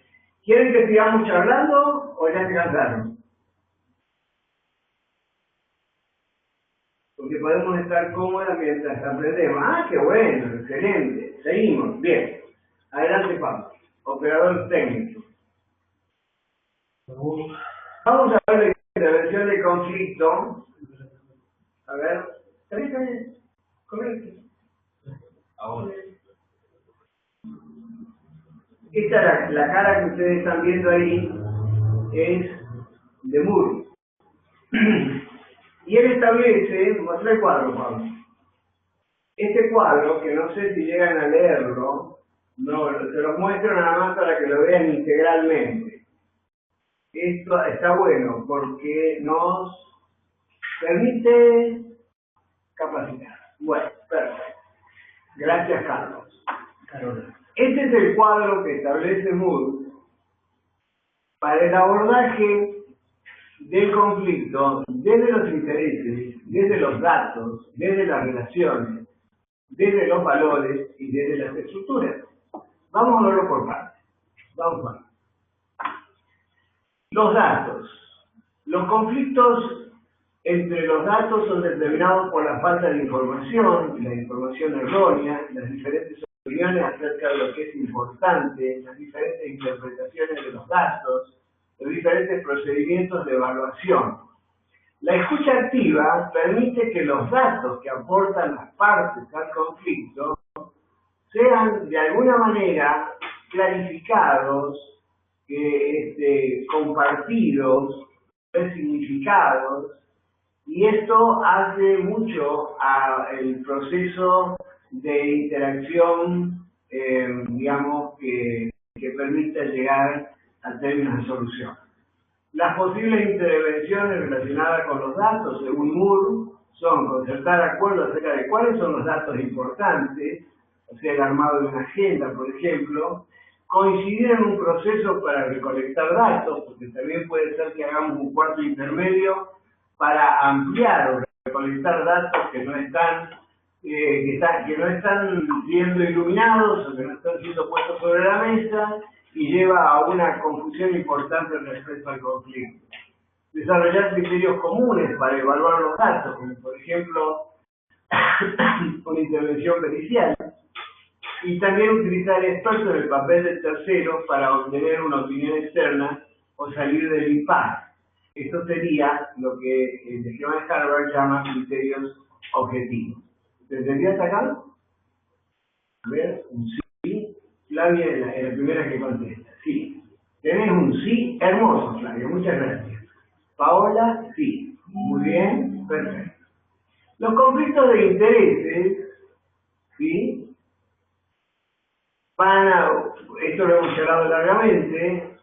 ¿Quieren que sigamos charlando o ya se cansaron? Porque podemos estar cómodas mientras aprendemos. ¡Ah, qué bueno! Excelente. Seguimos. Bien. Adelante, Pablo. Operador técnico. Vamos a ver la intervención de conflicto. A ver. ¿Está bien? Correcto. Ahora. Esta, la cara que ustedes están viendo ahí, es de Moore. Y él establece, muestra el cuadro, Pablo. Este cuadro, que no sé si llegan a leerlo, no, se los muestro nada más para que lo vean integralmente. Esto está bueno porque nos permite capacitar. Bueno, perfecto. Gracias, Carlos. Carolina. Este es el cuadro que establece Moore para el abordaje del conflicto desde los intereses, desde los datos, desde las relaciones, desde los valores y desde las estructuras. Vamos a verlo por partes. Vamos a ver. Los datos. Los conflictos entre los datos son determinados por la falta de información, la información errónea, las diferentes opiniones acerca de lo que es importante, las diferentes interpretaciones de los datos, los diferentes procedimientos de evaluación. La escucha activa permite que los datos que aportan las partes al conflicto sean de alguna manera clarificados, compartidos, resignificados, y esto hace mucho al proceso de interacción, digamos, que permita llegar a términos de solución. Las posibles intervenciones relacionadas con los datos, según Moore, son concertar acuerdos acerca de cuáles son los datos importantes, o sea, el armado de una agenda, por ejemplo, coincidir en un proceso para recolectar datos, porque también puede ser que hagamos un cuarto intermedio para ampliar o recolectar datos que no están que no están siendo iluminados o que no están siendo puestos sobre la mesa y lleva a una confusión importante respecto al conflicto. Desarrollar criterios comunes para evaluar los datos, como por ejemplo una intervención pericial, y también utilizar expertos en el papel del tercero para obtener una opinión externa o salir del impasse. Esto sería lo que el esquema de Harvard llama criterios objetivos. ¿Se entendió hasta acá? A ver, un sí. Flavia es la primera que contesta. Sí. Tenés un sí hermoso, Flavia. Muchas gracias. Paola, sí. Muy bien. Perfecto. Los conflictos de intereses, ¿sí? Esto lo hemos hablado largamente,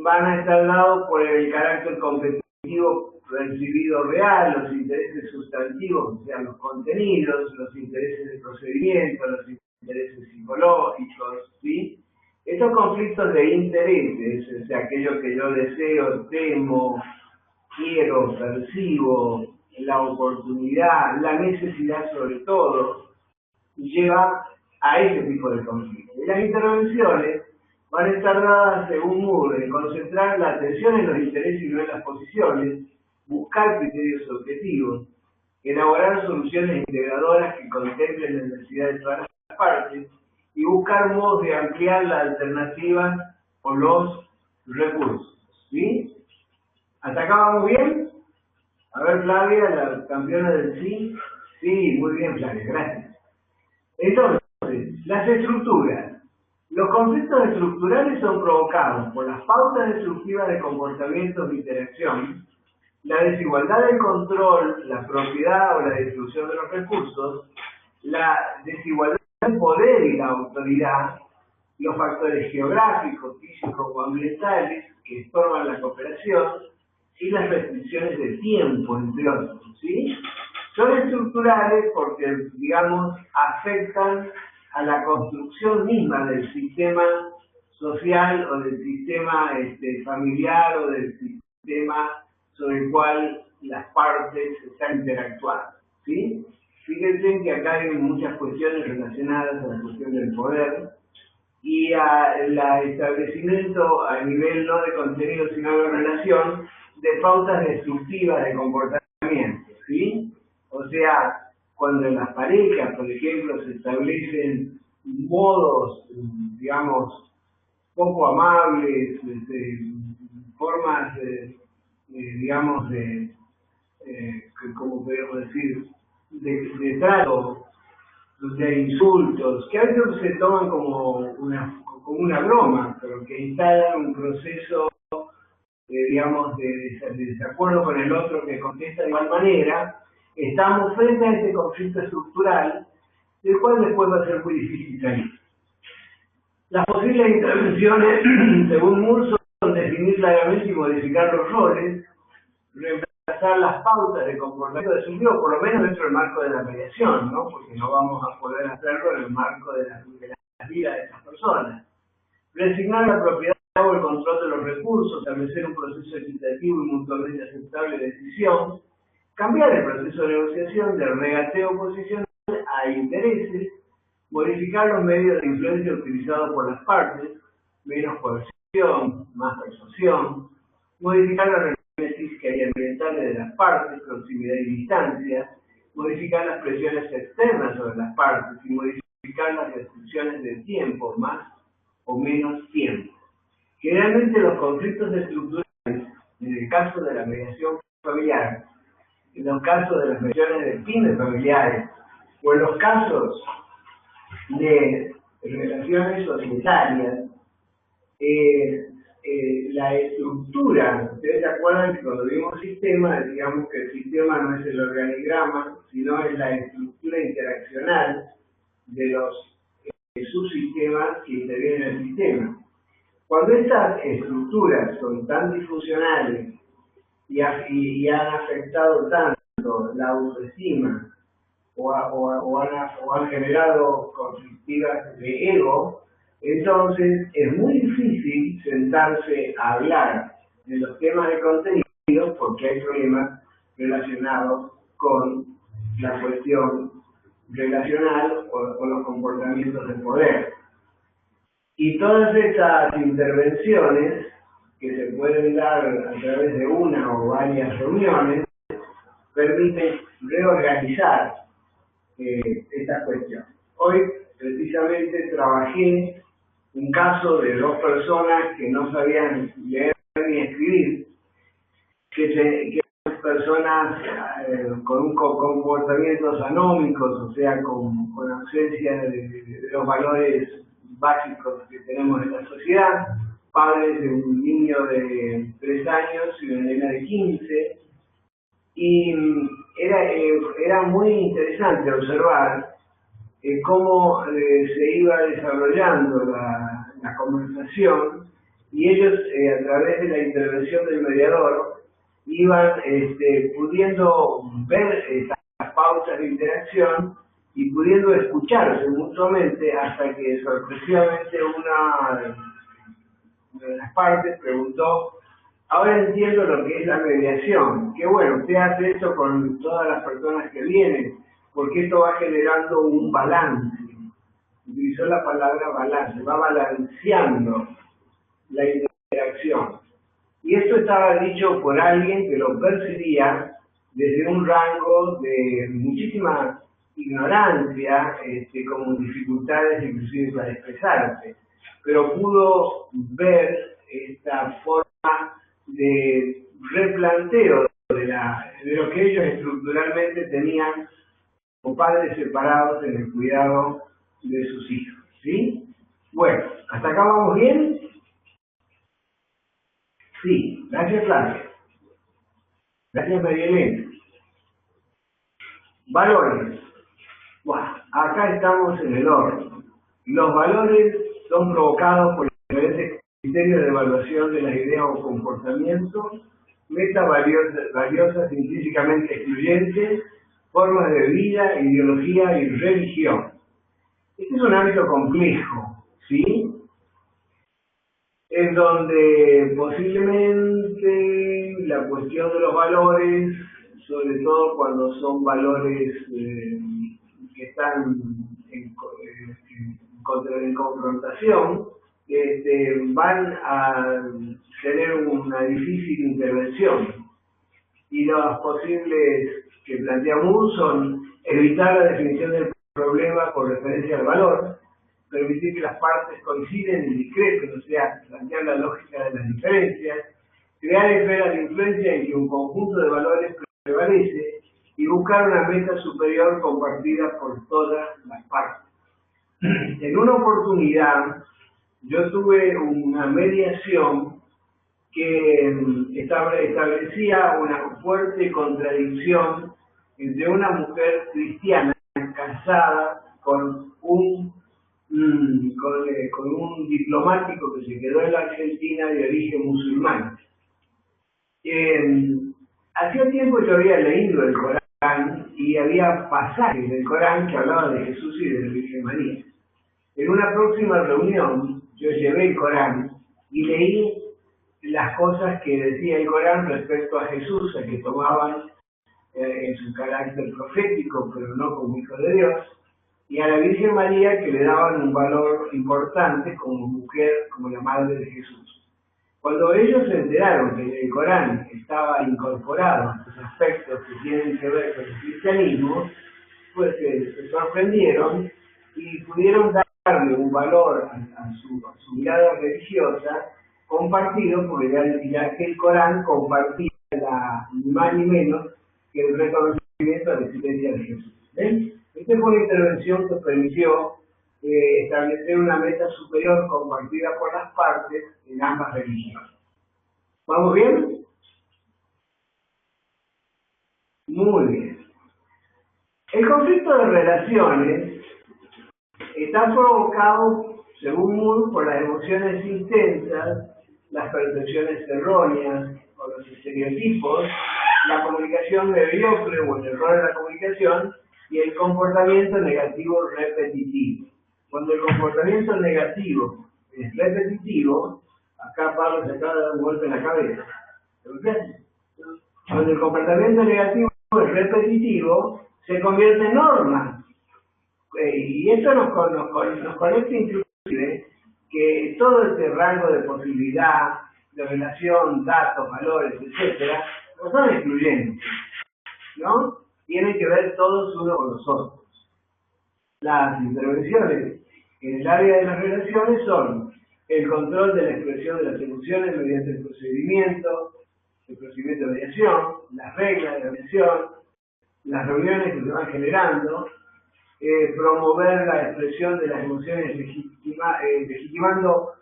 van a estar dados por el carácter competitivo percibido real, los intereses sustantivos, o sea, los contenidos, los intereses de procedimiento, los intereses psicológicos, ¿sí? Estos conflictos de intereses, o sea, aquello que yo deseo, temo, quiero, percibo, la oportunidad, la necesidad sobre todo, lleva a ese tipo de conflicto. Y las intervenciones van a estar dadas, según Moore, en concentrar la atención en los intereses y no en las posiciones, buscar criterios objetivos, elaborar soluciones integradoras que contemplen la necesidad de todas las partes y buscar modos de ampliar la alternativa o los recursos. ¿Sí? ¿Hasta acá vamos bien? A ver, Flavia, la campeona del sí. Sí, muy bien, Flavia, gracias. Entonces, las estructuras. Los conflictos estructurales son provocados por las pautas destructivas de comportamientos de interacción, la desigualdad del control, la propiedad o la distribución de los recursos, la desigualdad del poder y la autoridad, los factores geográficos, físicos o ambientales que estorban la cooperación y las restricciones de tiempo, entre otros, ¿sí? Son estructurales porque, digamos, afectan a la construcción misma del sistema social o del sistema familiar o del sistema sobre el cual las partes están interactuando, ¿sí? Fíjense que acá hay muchas cuestiones relacionadas a la cuestión del poder y al establecimiento a nivel no de contenido sino de relación de pautas destructivas de comportamiento, ¿sí? O sea, cuando en las parejas, por ejemplo, se establecen modos, digamos, poco amables, formas, digamos, ¿cómo podemos decir?, de trato, de insultos, que a veces se toman como una broma, pero que instalan un proceso, digamos, de desacuerdo con el otro que contesta de igual manera. Estamos frente a este conflicto estructural, del cual después va a ser muy difícil salir. Las posibles intervenciones, según Moore, son definir claramente y modificar los roles, reemplazar las pautas de comportamiento destructivo, por lo menos dentro del marco de la mediación, ¿no? Porque no vamos a poder hacerlo en el marco de la vida de estas personas. Resignar la propiedad o el control de los recursos, establecer un proceso equitativo y mutuamente aceptable de decisión, cambiar el proceso de negociación de regateo posicional a intereses, modificar los medios de influencia utilizados por las partes, menos coerción, más persuasión, modificar las relaciones físicas y ambientales de las partes, proximidad y distancia, modificar las presiones externas sobre las partes y modificar las restricciones de tiempo, más o menos tiempo. Generalmente los conflictos estructurales, en el caso de la mediación familiar, en los casos de las mediaciones de fines familiares, o en los casos de relaciones societarias, la estructura, ustedes se acuerdan que cuando vimos sistema, decíamos que el sistema no es el organigrama, sino es la estructura interaccional, de los subsistemas que intervienen en el sistema. Cuando estas estructuras son tan disfuncionales y han afectado tanto la autoestima o han generado conflictivas de ego, entonces es muy difícil sentarse a hablar de los temas de contenido porque hay problemas relacionados con la cuestión relacional o con los comportamientos de poder. Y todas estas intervenciones que se pueden dar a través de una o varias reuniones permiten reorganizar esta cuestión. Hoy precisamente trabajé un caso de dos personas que no sabían leer ni escribir, que eran personas con comportamientos anómicos, o sea, con ausencia de los valores básicos que tenemos en la sociedad, padres de un niño de 3 años y una nena de 15, y era muy interesante observar cómo se iba desarrollando la conversación, y ellos a través de la intervención del mediador iban pudiendo ver estas pautas de interacción y pudiendo escucharse mutuamente hasta que sorpresivamente una de las partes preguntó: ahora entiendo lo que es la mediación. Qué bueno, usted hace esto con todas las personas que vienen, porque esto va generando un balance. Utilizó la palabra balance, va balanceando la interacción. Y esto estaba dicho por alguien que lo percibía desde un rango de muchísima ignorancia, con dificultades inclusive para expresarse, pero pudo ver esta forma de replanteo de lo que ellos estructuralmente tenían como padres separados en el cuidado de sus hijos, ¿sí? Bueno, ¿hasta acá vamos bien? Sí, gracias Flavia. Gracias María Elena. Valores. Bueno, acá estamos en el orden. Los valores son provocados por diferentes criterios de evaluación de las ideas o comportamientos, metas valiosas intrínsecamente excluyentes, formas de vida, ideología y religión. Este es un ámbito complejo, ¿sí? En donde posiblemente la cuestión de los valores, sobre todo cuando son valores que están en confrontación, van a tener una difícil intervención. Y los posibles que plantea Moore son evitar la definición del problema con referencia al valor, permitir que las partes coinciden y discrepen, o sea, plantear la lógica de las diferencias, crear esferas de influencia en que un conjunto de valores prevalece y buscar una meta superior compartida por todas las partes. En una oportunidad, yo tuve una mediación que establecía una fuerte contradicción entre una mujer cristiana casada con un diplomático que se quedó en la Argentina de origen musulmán. Hacía tiempo yo había leído el Corán y había pasajes del Corán que hablaban de Jesús y de la Virgen María. En una próxima reunión yo llevé el Corán y leí las cosas que decía el Corán respecto a Jesús, a que tomaban en su carácter profético, pero no como hijo de Dios, y a la Virgen María, que le daban un valor importante como mujer, como la madre de Jesús. Cuando ellos se enteraron que el Corán estaba incorporado a estos aspectos que tienen que ver con el cristianismo, pues se sorprendieron y pudieron darle un valor a su mirada religiosa compartido, porque ya que el Corán compartía ni más ni menos que el reconocimiento de la existencia de Jesús. ¿Ven? Esta fue una intervención que permitió establecer una meta superior compartida por las partes en ambas religiones. ¿Vamos bien? Muy bien. El conflicto de relaciones está provocado, según Moore, por las emociones intensas, las percepciones erróneas o los estereotipos, la comunicación mediocre o el error en la comunicación y el comportamiento negativo repetitivo. Cuando el comportamiento negativo es repetitivo, acá Pablo se acaba de dar un golpe en la cabeza. Cuando el comportamiento negativo es repetitivo, se convierte en norma. Y esto nos conecta inclusive que todo este rango de posibilidad, de relación, datos, valores, etcétera, no son excluyentes, ¿no? Tienen que ver todos uno con los otros. Las intervenciones en el área de las relaciones son el control de la expresión de las emociones mediante el procedimiento de mediación, las reglas de mediación, las reuniones que se van generando, promover la expresión de las emociones legitimando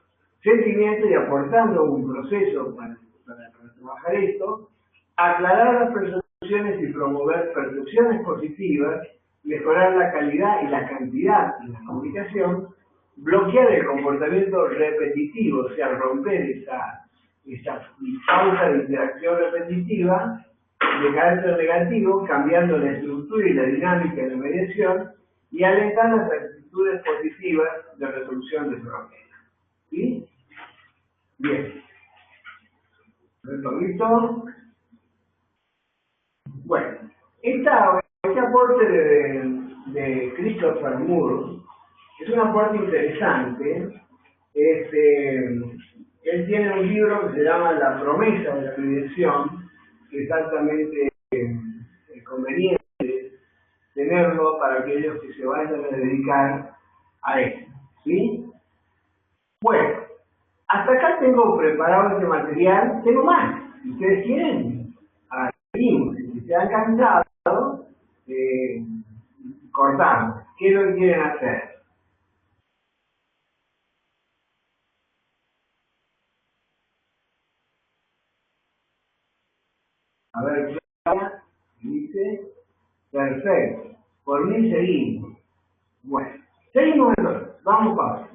sentimientos y aportando un proceso para trabajar esto, aclarar las percepciones y promover percepciones positivas, mejorar la calidad y la cantidad de la comunicación, bloquear el comportamiento repetitivo, o sea, romper esa pauta de interacción repetitiva de carácter negativo, cambiando la estructura y la dinámica de la mediación y alentar las actitudes positivas de resolución de problemas. ¿Sí? Bien. ¿Listo? Bueno, este aporte de Christopher Moore es un aporte interesante. Él tiene un libro que se llama La promesa de la mediación, que es altamente conveniente tenerlo para aquellos que se vayan a dedicar a esto. ¿Sí? Bueno, hasta acá tengo preparado este material, tengo más. Si ustedes quieren, seguimos. Si se han cansado, cortamos. ¿Qué es lo que quieren hacer? A ver, Claudia dice, perfecto, por mí seguimos. Bueno, seguimos entonces, vamos Pablo.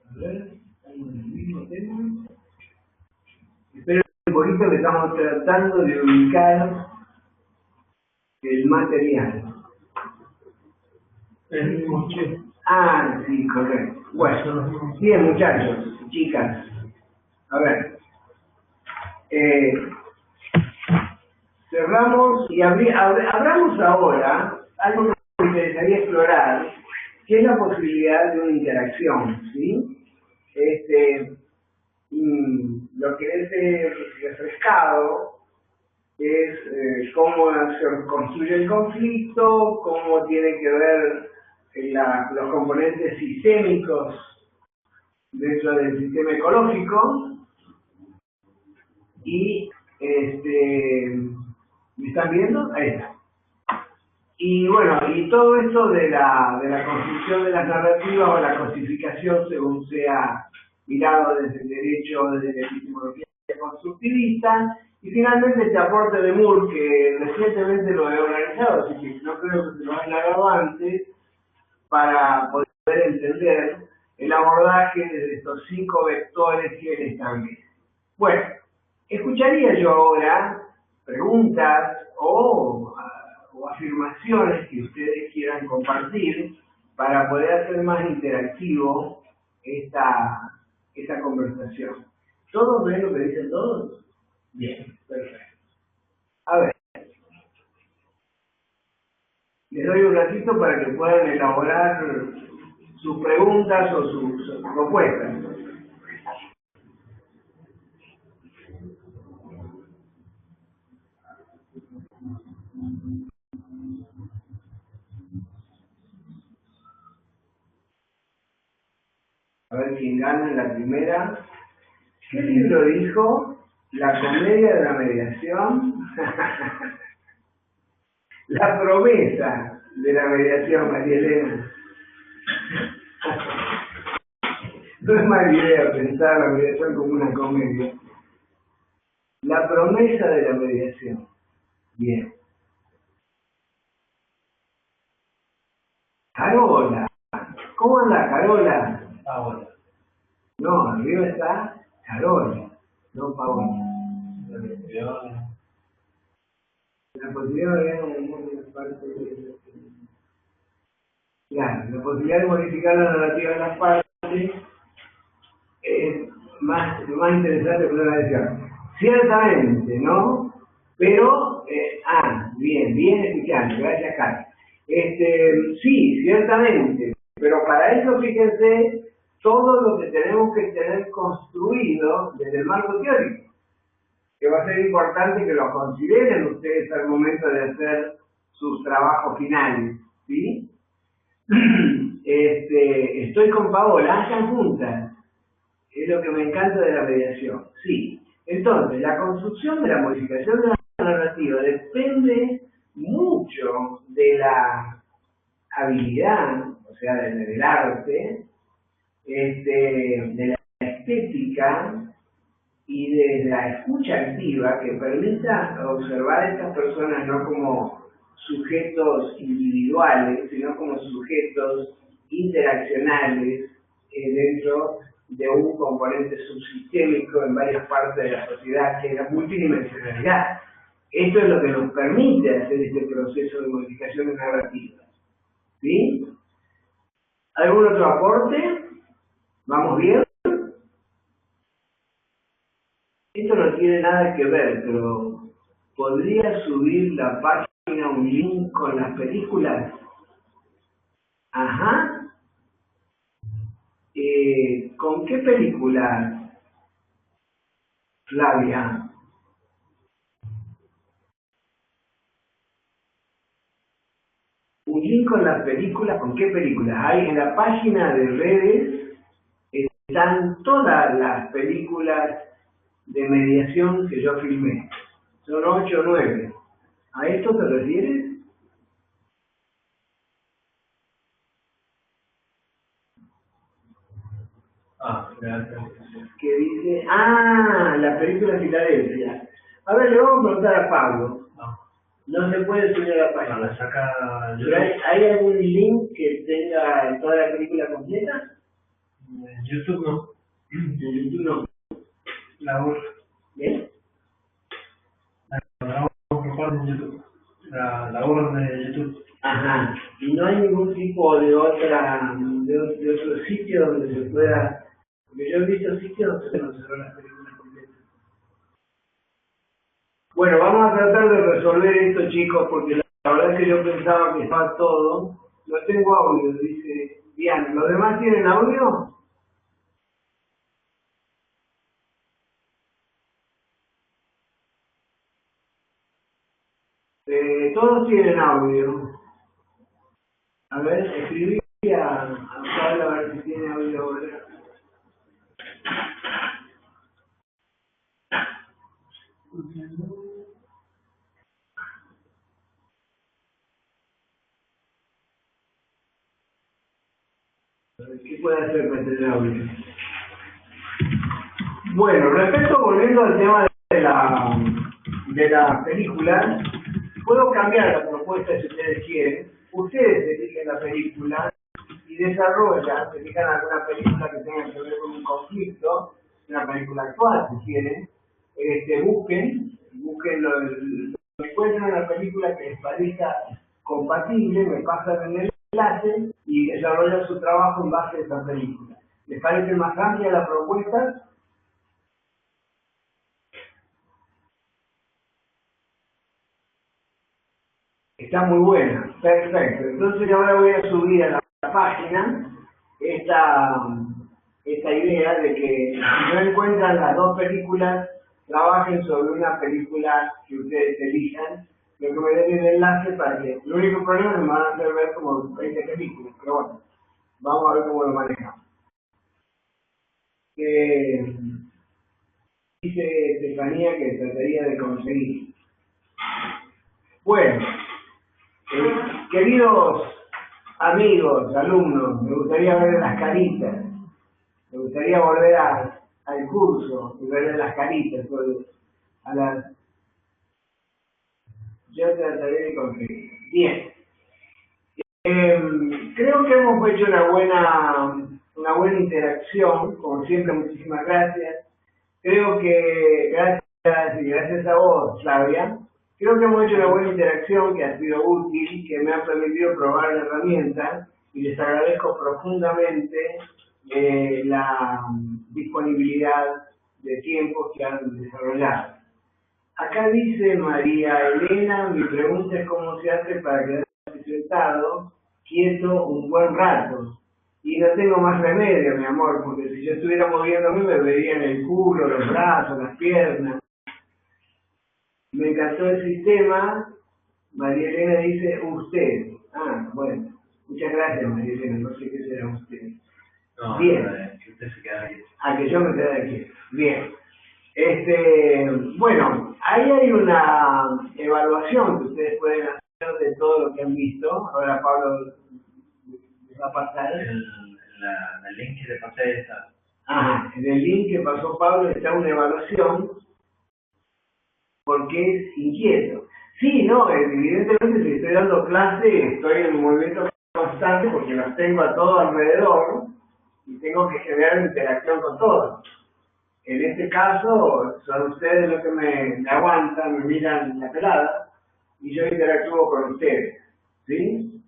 A ver, estamos en el mismo tema. Espero un poquito que estamos tratando de ubicar el material. El coche. Ah, sí, correcto. Bueno, bien muchachos, chicas. A ver, cerramos y abramos ahora algo que me interesaría explorar, que es la posibilidad de una interacción, ¿sí? Lo que es refrescado es cómo se construye el conflicto, cómo tiene que ver los componentes sistémicos dentro del sistema ecológico y ¿me están viendo? Ahí está. Y bueno, y todo esto de la construcción de las narrativas o la cosificación según sea mirado desde el derecho, desde la epistemología constructivista, y finalmente este aporte de Moore, que recientemente lo he organizado, así que no creo que se lo haya dado antes, para poder entender el abordaje de estos 5 vectores que él establece. Bueno, escucharía yo ahora preguntas o afirmaciones que ustedes quieran compartir para poder hacer más interactivo esta conversación. ¿Todos ven lo que dicen todos? Bien, perfecto. A ver, les doy un ratito para que puedan elaborar sus preguntas o sus propuestas. A ver quién gana en la primera. ¿Qué libro dijo? La comedia de la mediación. La promesa de la mediación, María Elena. No es mala idea pensar la mediación como una comedia. La promesa de la mediación. Bien. Carola. ¿Cómo anda Carola? Paola. No, arriba está Carola, no Paola. La posibilidad de parte de... Claro, la posibilidad de modificar la narrativa de las partes es más interesante que una decisión. Ciertamente, ¿no? Pero, bien escuchando, gracias Carlos. Sí, ciertamente, pero para eso fíjense todo lo que tenemos que tener construido desde el marco teórico, que va a ser importante que lo consideren ustedes al momento de hacer sus trabajos finales, ¿sí? Estoy con Paola, están juntas, es lo que me encanta de la mediación, sí. Entonces, la construcción de la modificación de la narrativa depende mucho de la habilidad, o sea, del arte, de la estética y de la escucha activa que permita observar a estas personas no como sujetos individuales, sino como sujetos interaccionales dentro de un componente subsistémico en varias partes de la sociedad, que es la multidimensionalidad. Esto es lo que nos permite hacer este proceso de modificación de narrativa. ¿Sí? ¿Algún otro aporte? ¿Vamos bien? Esto no tiene nada que ver, pero ¿podría subir la página un link con las películas? Ajá. ¿Con qué película, Flavia? Un link con las películas, ¿con qué películas? Hay en la página de redes, están todas las películas de mediación que yo filmé. Son 8 o 9. ¿A esto te refieres? Gracias. Que dice, la película Filadelfia. A ver, le vamos a preguntar a Pablo. No se puede subir a la página. La saca ¿Pero hay algún link que tenga toda la película completa? en YouTube, ¿no? En YouTube no. La borra. ¿Bien? La borra en YouTube. La borra de YouTube. Ajá. Y no hay ningún tipo de de otro sitio donde se pueda... Porque yo he visto sitios donde se nos cerró las películas completas. Bueno, vamos a tratar de resolver esto, chicos, porque la verdad es que yo pensaba que estaba todo. No tengo audio, dice Diana. ¿Los demás tienen audio? Todos tienen audio. A ver, escribí a Pablo a ver si tiene audio ahora. ¿Qué puede hacer para tener audio? Bueno, volviendo al tema de la película, puedo cambiar la propuesta si ustedes quieren. Ustedes eligen la película y desarrollan, se elijan alguna película que tenga que ver con un conflicto, una película actual si quieren, busquen lo encuentran una película que les parezca compatible, me pasan el enlace y desarrollan su trabajo en base a esa película. ¿Les parece más amplia la propuesta? Está muy buena, perfecto. Entonces ahora voy a subir a la página esta idea de que si no encuentran las dos películas, trabajen sobre una película que ustedes elijan, lo que me den el enlace para que... El único problema es que me van a hacer ver como 20 películas, pero bueno, vamos a ver cómo lo manejamos. Dice Estefanía que trataría de conseguir. Bueno, Queridos amigos, alumnos, me gustaría ver las caritas. Me gustaría volver al curso y ver las caritas. A las... Yo trataré de conseguir. Bien. Creo que hemos hecho una buena interacción. Como siempre, muchísimas gracias. Creo que gracias a vos, Flavia. Creo que hemos hecho una buena interacción que ha sido útil, que me ha permitido probar la herramienta y les agradezco profundamente la disponibilidad de tiempo que han desarrollado. Acá dice María Elena, mi pregunta es cómo se hace para quedarse sentado, quieto, un buen rato. Y no tengo más remedio, mi amor, porque si yo estuviera moviéndome me verían el culo, los brazos, las piernas. Me encantó el sistema. María Elena dice usted. Ah, bueno. Muchas gracias, María Elena. No sé qué será usted. No, bien. Que usted se queda aquí. Ah, que yo me quede aquí. Bien. Bueno, ahí hay una evaluación que ustedes pueden hacer de todo lo que han visto. Ahora Pablo les va a pasar. El link que le pasé está. Ajá, en el link que pasó Pablo está una evaluación porque es inquieto. Sí, no, evidentemente si estoy dando clase estoy en movimiento constante porque los tengo a todos alrededor y tengo que generar interacción con todos. En este caso son ustedes los que me aguantan, me miran la pelada y yo interactúo con ustedes, ¿sí?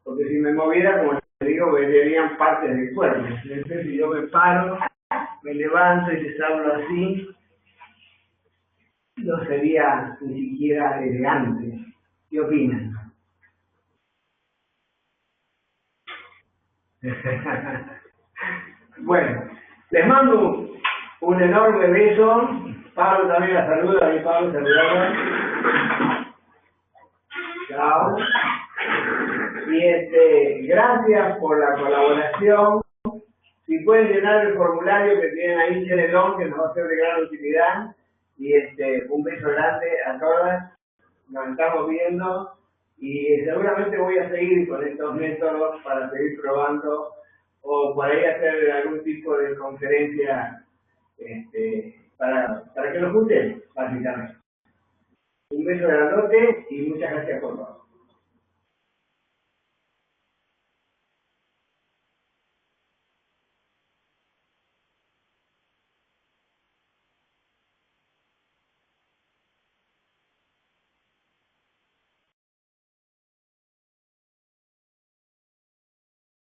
Porque si me moviera, como les digo, verían partes del cuerpo. Entonces si yo me paro, me levanto y les hablo así, no sería ni siquiera elegante. ¿Qué opinan? Bueno, les mando un enorme beso. Pablo también la saluda. Ahí Pablo, saludamos. Chao. Y gracias por la colaboración. Si pueden llenar el formulario que tienen ahí, llénenlo, que nos va a ser de gran utilidad. Y un beso grande a todas. Nos estamos viendo. Y seguramente voy a seguir con estos métodos para seguir probando o por ahí hacer algún tipo de conferencia para que nos junten, básicamente. Un beso grandote y muchas gracias por todo.